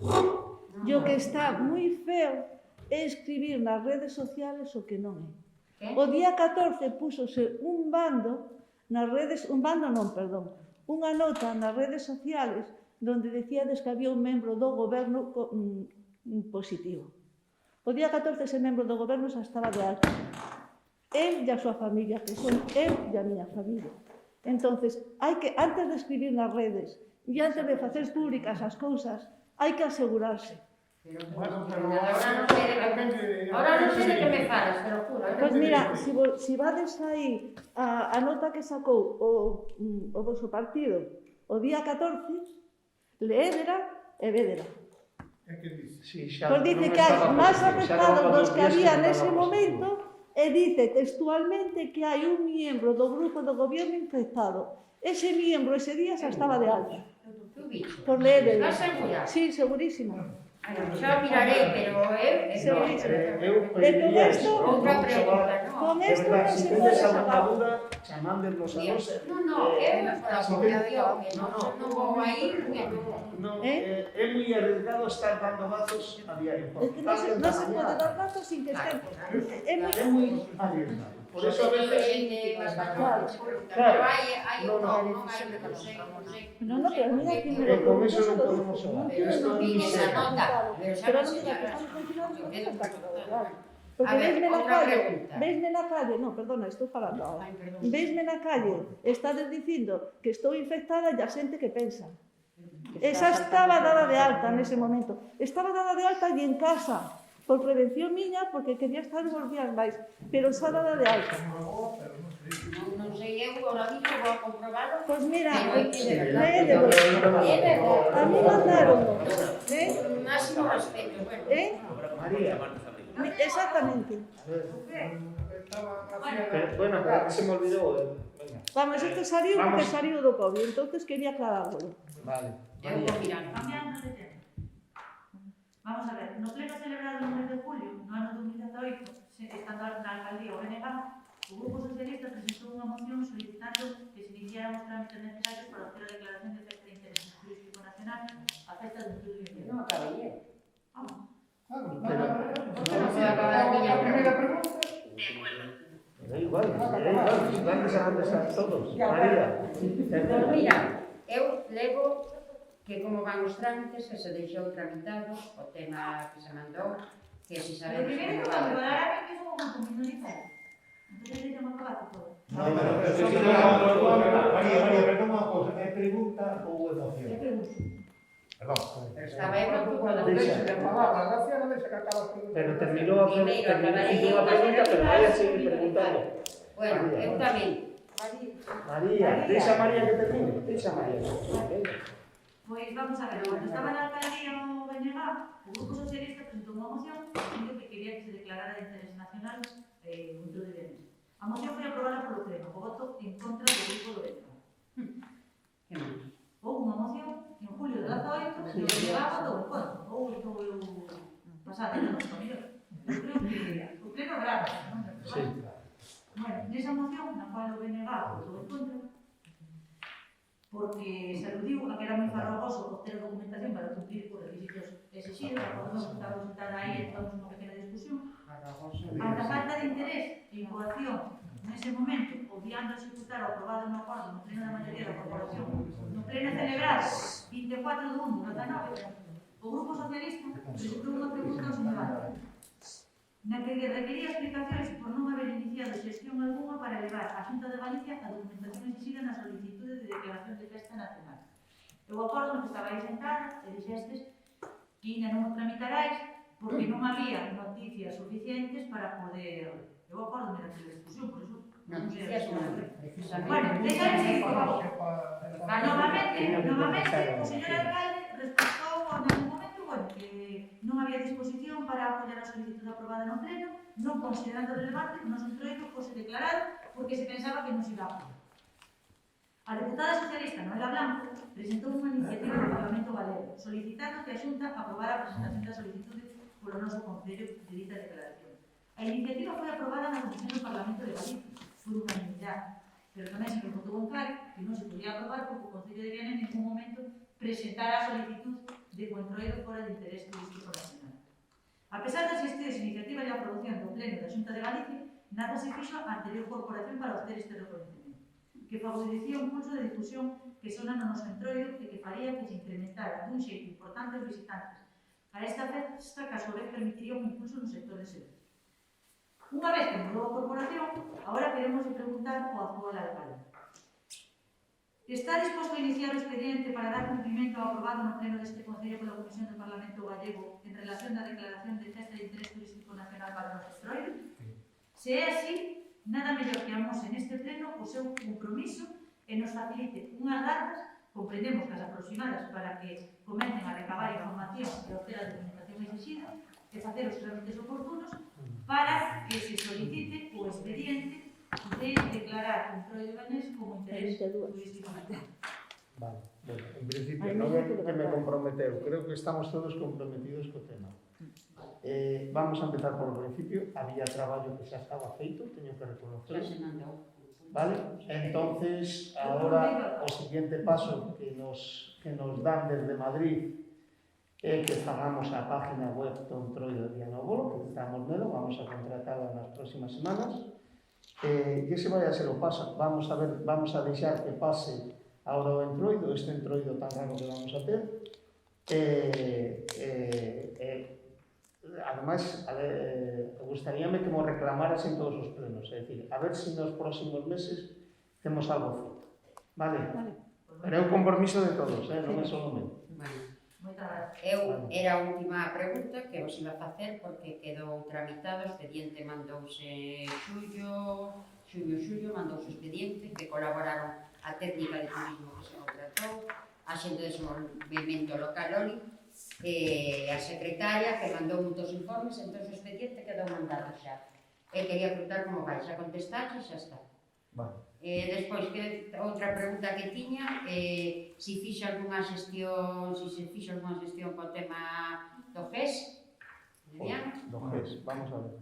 E o que está moi feo é escribir nas redes sociales o que non é. O día 14 púsose unha nota nas redes sociales donde decíades que había un membro do goberno positivo. O día 14 ese membro do goberno xa estaba de alta. El e a súa familia, que son eu e a miña familia. Entonces, antes de escribir nas redes e antes de facer públicas as cousas, hai que asegurarse. Ahora non sei de que me falas, te lo juro. Pois mira, se vades aí a nota que sacou o vosso partido o día 14, leédera e védera. Pois dice que hai máis afectados dos que había nese momento e dice textualmente que hai un miembro do grupo do gobierno infectado. Ese miembro ese día xa estaba de alta. Por leédera. Estás segura? Sí, segurísimo. Xa mirarei, pero E con esto, outra pregunta, con esto non se pode sacar. Chamándenos a nos. No, é para a población, que non vou a ir, É moi arriesgado estar dando datos a diario. É que non se pode dar datos sin que estén. É moi arriesgado. Por eso a veces... Claro, hai un non hai un consejo. No, pero mira que... Con eso non podemos xogar. Non vin esa nota, Pero non digas que estamos continuando con esta cosa. Porque veisme na calle, no, perdona, estou falando ahora. Veisme na calle, estades dicindo que estou infectada e a xente que pensa. Esa estaba dada de alta nese momento. Estaba dada de alta e en casa, por prevención miña, porque quería estar uns días máis, pero xa dada de alta. Non sei, eu agora mismo vou a comprobalo. Pois mira, lédelo. A mí mandaron, Máximo respeto, bueno. María. Exactamente. Bueno, pero se me olvidou. Vamos, este saliu porque saliu do COVID, entonces quería aclararlo. Vale. Eu vou mirar. Cambiando de tema. Vamos a ver, no pleno celebrado no mes de julio, no ano 2018, estando na alcaldía o BNG, o Grupo Socialista presentou unha moción solicitando que se iniciaran os trámites necesarios para obter a declaración de efecto de interés turístico nacional a festa do Club de Invierno. Non acabei. Vamos. A primeira pregunta. Da igual, grandes antes a todos. María. Pero mira, eu levo que como van os trámites que se deixou tramitado, o tema que se mandou, que se Pero sabemos primeiro, como cando va. dará que somos un grupo minoritario. Entonces, deixamos acabar todo. María, perdón unha cousa, é pregunta ou é moción? É pregunta. Perdón. Estaba eu no turno da Deixa prensa. de palabra, Graciela, deixa que acabas con... Pero terminou a pregunta, pero vai a seguir preguntando. Bueno, eu tamén. María, deixa a María que termine. Deixa a María. Pois vamos a ver, cando estaba na alcaldía no BNG, o Grupo Socialista presentou unha moción dicindo que quería que se declarara de interés nacional o Entroido de Benes. A moción foi aprobada polo Pleno, o voto en contra do Grupo do BNG. Que máis? Houve unha moción en julio de 18 que o BNG votou en contra. Ou estou eu pasada, non estou mellor. Eu creo que o Pleno grave, non? Sí. Bueno, nesa moción, na cual o BNG votou en contra, porque se aludiu a que era moi farragoso obter a documentación para cumplir os requisitos exigidos, para podemos sentar aí e tomamos unha pequena discusión. Ante a falta de interés e incoación nese momento, obviando executar o aprobado no acordo no pleno da maioría da corporación, no pleno celebrado 24 de 1 de 19, o Grupo Socialista presentou unha pregunta ao señor Álvarez, na que requería explicacións por non haber iniciado xestión algunha para elevar á Xunta de Galicia a documentación exigida na solicitude de declaración de festa nacional. Eu acordo no que estabais sentada e dixestes que ainda non o tramitarais porque non había noticias suficientes para poder... Eu acordo daquela discusión, por iso Noticias non, precisamente. Bueno, déjame seguir, por favor. Novamente, o señor alcalde respectou en algún momento, bueno, que non había disposición para apoiar a solicitud aprobada no pleno, non considerando relevante que o noso introito fose declarado porque se pensaba que non se iba a aprobar. A deputada socialista Noela Blanco presentou unha iniciativa no Parlamento Galego solicitando que a Xunta aprobara a presentación da solicitude polo noso Concello de dita declaración. A iniciativa foi aprobada na Comisión do Parlamento de Galicia, por unanimidade, pero tamén se nos botou en claro que non se podía aprobar porque o Concello de Viana en ningún momento presentara a solicitud de que o entroido fora de interés turístico nacional. A pesar das existentes iniciativas e a aprobación do Pleno da Xunta de Galicia, nada se fixo a anterior corporación para obter este reconhecimento, que favorecía un pulso de difusión que sona no noso entroido e que faría que se incrementara dun xeito importante os visitantes. A esta festa, que a su vez permitiría un impulso no sector de servicios. Unha vez que mudou a corporación, agora queremos preguntar ao actual alcalde. Está disposto a iniciar o expediente para dar cumprimento ao aprobado no pleno deste Concello pola Comisión do Parlamento Gallego en relación da declaración de festa de interés turístico nacional para o noso entroido? Se é así, nada mellor que amose neste pleno o seu compromiso e nos facilite unhas datas, comprendemos que as aproximadas para que comecen a recabar información e obter a documentación exixida e facer os trámites oportunos para que se solicite o expediente de declarar o entroido ganés como interés turístico nacional. Vale, bueno, en principio non é que me comprometeu, creo que estamos todos comprometidos co tema. Vamos a empezar por o principio, había traballo que xa estaba feito, teño que reconocer. Vale? Entonces, agora o siguiente paso que nos dan desde Madrid é que fagamos a página web do entroido de Viana do Bolo, que estamos nelo, vamos a contratala nas próximas semanas. E ese vai a ser o paso. Vamos a deixar que pase ahora o entroido, este entroido tan raro que vamos a ter. Ademais, gustaríame que mo reclamaras en todos os plenos, é dicir, a ver se nos próximos meses temos algo feito. Vale? Pero é un compromiso de todos, non é só meu. Eu era a última pregunta que vos iba a facer porque quedou tramitado, o expediente mandouse xullo, mandouse o expediente, que colaboraron a técnica de turismo que se contratou, a xente de desenvolvemento local OLI, a secretaria que mandou moitos informes, entón o expediente quedou mandado xa. E quería preguntar como vai, xa contestaxe e xa está. Vale. Despois, outra pregunta que tiña, se se fixo algunha xestión co tema do GES, do GES, vamos a ver.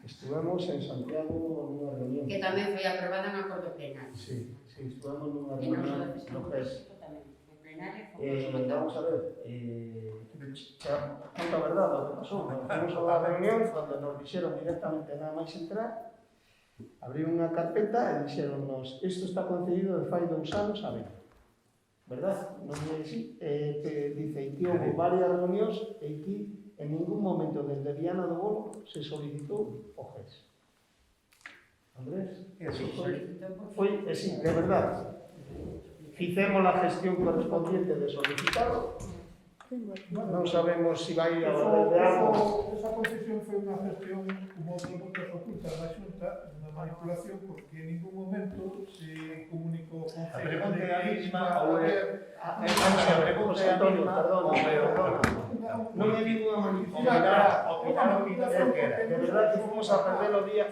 Estivemos en Santiago nunha reunión. Que tamén foi aprobada en acordo plenario. Sí, estivemos nunha reunión do GES. Vamos a ver, conta a verdade o que pasou. Fomos a unha reunión onde nos dixeron directamente nada máis entrar, abriron unha carpeta e dixeronnos isto está concedido de fai 2 anos a ver. Verdad? Non é así? Dice, aquí houve varias reunións e aquí en ningún momento desde Viana do Bolo se solicitou o GES. Andrés? Foi, sí, de verdade. Fixemos a gestión correspondiente de solicitarlo. Non sabemos se vai a volver de algo. Esa concesión foi unha gestión como outras moitas ocultas da Xunta, unha manipulación, porque en ningún momento se comunicou con a pregunta é a mesma ou Antonio, perdona. Non é ninguna manipulación. De verdade que fomos a perder o día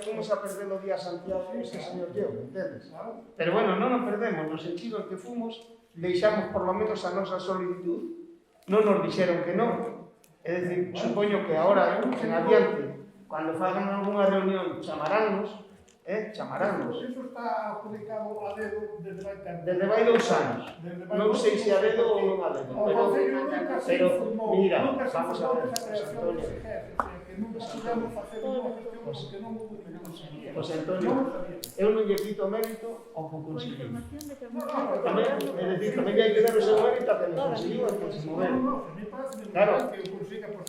a Santiago este señor Diego, entendes? Pero bueno, non nos perdemos, no sentido en que fomos, deixamos por lo menos a nosa solicitud. Non nos dixeron que non. É dicir, supoño que agora, en adiante, cando fagan algunha reunión, chamarannos. Eso está adjudicado a dedo desde vai tempo. Desde vai 2 anos. Non sei se a dedo ou non a dedo. Pero, mira, vamos a ver, Antonio. Nunca podemos facer unha gestión porque non o conseguía. Pois, Antonio, eu non lle quito mérito ao que conseguimos. Tamén, é dicir, tamén hai que dar o seu mérito a que nos conseguiu e que se mover. Claro,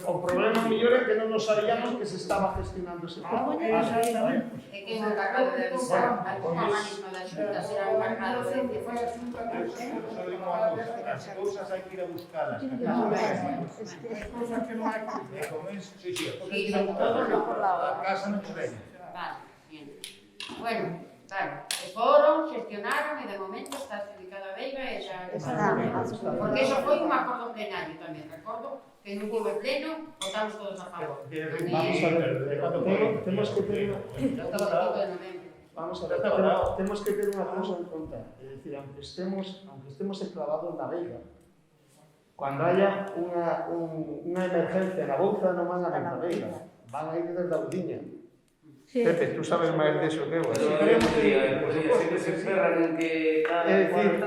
o problema mellor é que non nos sabíamos que se estaba gestionando ese tema. É que é o encargado de avisar, algún organismo da Xunta será o encargado de decir. As cousas hai que ir a buscalas. As cousas que non hai que... Como é, sí, Sí, todo no por la hora. a casa non se ven. Vale, bien. Bueno, Claro, e foron, xestionaron e de momento está adjudicada a Veiga e xa... Porque eso foi un acordo plenario tamén, recordo que non houve pleno, votamos todos a favor. Vamos a ver, temos que ter temos que ter unha cousa en conta, é dicir, aunque estemos enclavados na Veiga, cando haya unha emergencia na Bouza non van a ir na Veiga, van a ir desde a Udiña. Pepe, tú sabes máis deso que eu. Podría ser que se esperan en que... É dicir,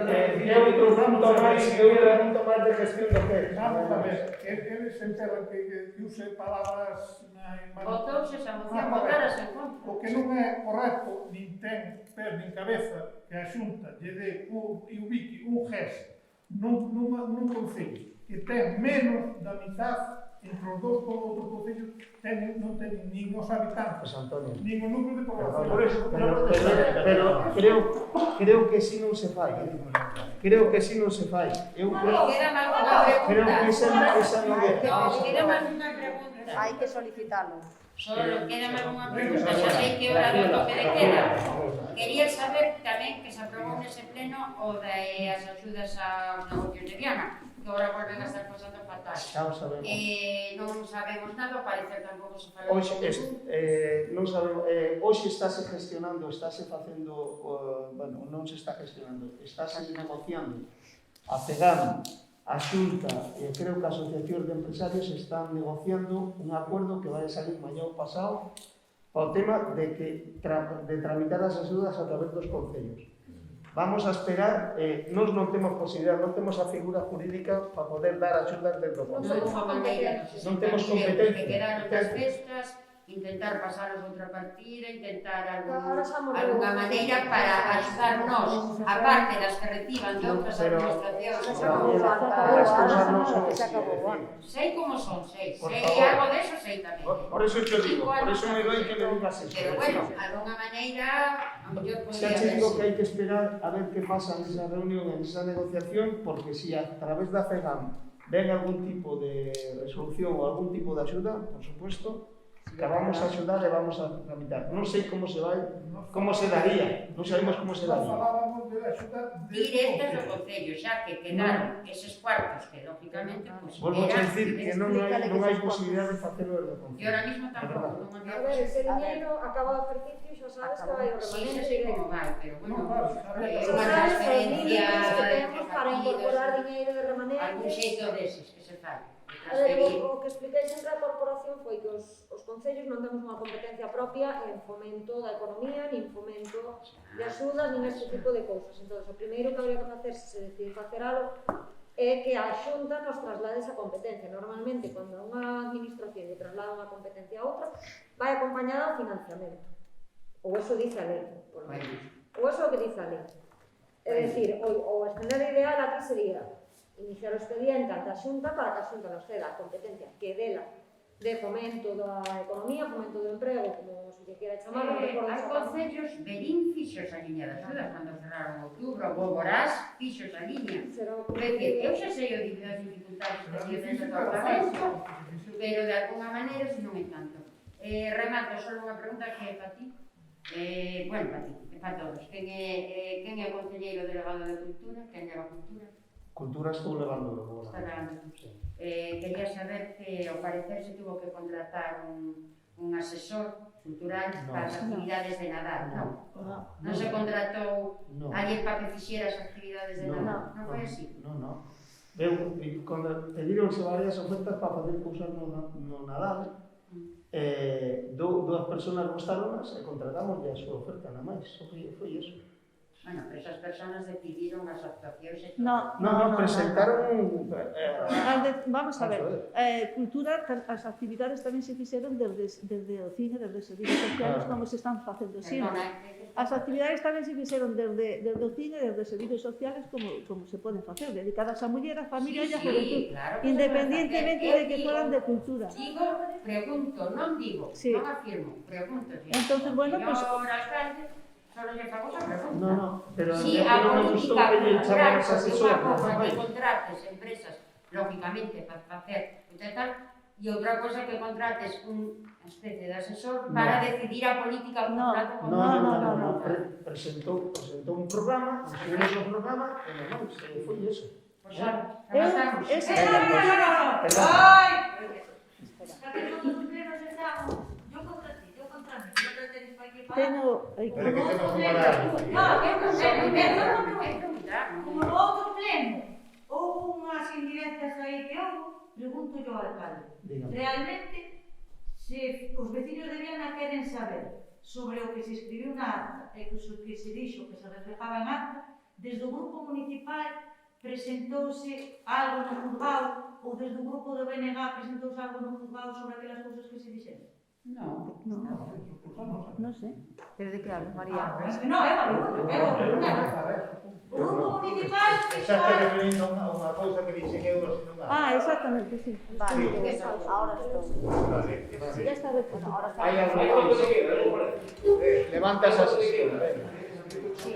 é outro punto máis de gestión do que. Vamos a ver, eles enteran que use palabras... Votouse esa moción, votaras en contra. O que non é correcto, nin ten pés nin cabeza, que a Xunta lle dé e ubique un GES nun concello que ten menos da mitad entre os dous con outro concello non teñen nin os habitantes, nin o número de población. Pero creo que si non se fai. Creo que si non se fai. Eu creo que esa non é. Queda máis unha pregunta. Hai que solicitalo. Solo queda máis unha pregunta, xa sei que hora do toque de queda. Quería saber tamén que se aprobou nese pleno o de as axudas aos negocios de Viana, que agora volven a estar pasando fatal. Xa o sabemos. Non sabemos nada, ao parecer tampouco se falou. Non sabemos, hoxe estáse gestionando, estáse facendo, bueno, non se está gestionando, estáse negociando a FEGAM, a Xunta e creo que a Asociación de Empresarios están negociando un acordo que vai salir mañá ou pasado ao tema de tramitar as axudas a través dos concellos. Vamos a esperar, nós non temos posibilidade, non temos a figura jurídica para poder dar axudas desde o concello. Non temos competencia. Que quedaron das festas, intentar pasaros outra partida, intentar alguna maneira para axudarnos, a parte das que reciban de outras administracións. Sei como son, sei algo deso, sei tamén. Por eso te digo, por eso me doy que me digas eso. Pero bueno, alguna maneira, a mellor podría xa te digo que hai que esperar a ver que pasa nesa reunión, en esa negociación, porque si a través da FEGAM ven algún tipo de resolución ou algún tipo de axuda, por supuesto, que vamos a axudar e vamos a tramitar. Non sei como se vai, como se daría, non sabemos como se daría. Falábamos de axuda directas do Concello, xa que quedaron eses cuartos que, lógicamente, pues, volvo a dicir que non hai posibilidade de facelo desde o Concello. E ahora mismo tampouco, non A ver, ese diñeiro acaba o ejercicio, xa sabes que vai o sí, remanente. xa sei como vai, pero bueno, Xa unha sabes os transferencia límites que temos para incorporar diñeiro de remanente. algún xeito deses que se fai. A ver, o que expliquei sempre a corporación foi que os concellos non temos unha competencia propia en fomento da economía, nin fomento de axudas, nin este tipo de cousas. Entón, o primeiro que habría que facer, se se decide facer algo, é que a Xunta nos traslade esa competencia. Normalmente, cando unha administración lle traslada unha competencia a outra, vai acompañada ao financiamento. Ou eso dice a lei, por lo menos. Ou eso é o que dice a lei. É dicir, o escenario ideal aquí sería iniciar o expediente ante a Xunta para que a Xunta nos ceda a competencia que dela de fomento da economía, fomento do emprego, como se lle quera chamar. Hai concellos, Berín fixo esa liña de axudas cando cerraron outubro, o Borás fixo esa liña. Eu xa sei as dificultades que se dentro do Parlamento, pero de alguna maneira se non é tanto. Remato só unha pregunta que é para ti. Bueno, para ti, é para todos. Quen é o concelleiro delegado de Cultura? Quen leva Cultura? Cultura estou levando agora. Está levando. Quería saber que ao parecer se tuvo que contratar un asesor cultural para as actividades de Nadal, non se contratou alguén para que fixera as actividades de Nadal, non foi así? Non. Pedironse varias ofertas para facer cousas no Nadal, dúas persoas gostaronas e contratamos a súa oferta, nada máis, foi eso. Bueno, pero esas personas decidiron as actuacións e todo. Non, presentaron... Vamos a ver, cultura, as actividades tamén se fixeron desde o cine, desde os servicios sociales, como se están facendo sempre. As actividades tamén se fixeron desde o cine, desde os servicios sociales, como se poden facer, dedicadas á muller, á familia e á juventud, independientemente de que fueran de cultura. Digo, pregunto, non digo, non afirmo, pregunto. Entonces, bueno, pues... Solo lle fago esa pregunta. No, pero si a política cultural, que contrates empresas, lógicamente, para facer tal, e outra cosa que contrates unha especie de asesor para decidir a política cultural do No. Presentou un programa, escribimos un programa, e non, se foi eso. Pois xa, avanzamos. Teño aí Pero que temos un horario. Como no outro pleno, houve unhas indirectas aí que houve, pregunto yo ao alcalde. Dígame. Realmente, se os vecinos de Viana queren saber sobre o que se escribiu na acta e que se dixo que se reflejaba en acta, desde o grupo municipal presentouse algo no juzgado ou desde o grupo do BNG presentouse algo no juzgado sobre aquelas cousas que se dixeron? No. non sei. Pero de que hablas, María? No, o grupo municipal Xa está referindo a unha cousa que dixen eu non Ah, exactamente, sí. Vale, ahora estou. Vale. Ya está repuesto. Ahora está. Hai algo máis. Levantas a sesión. Sí,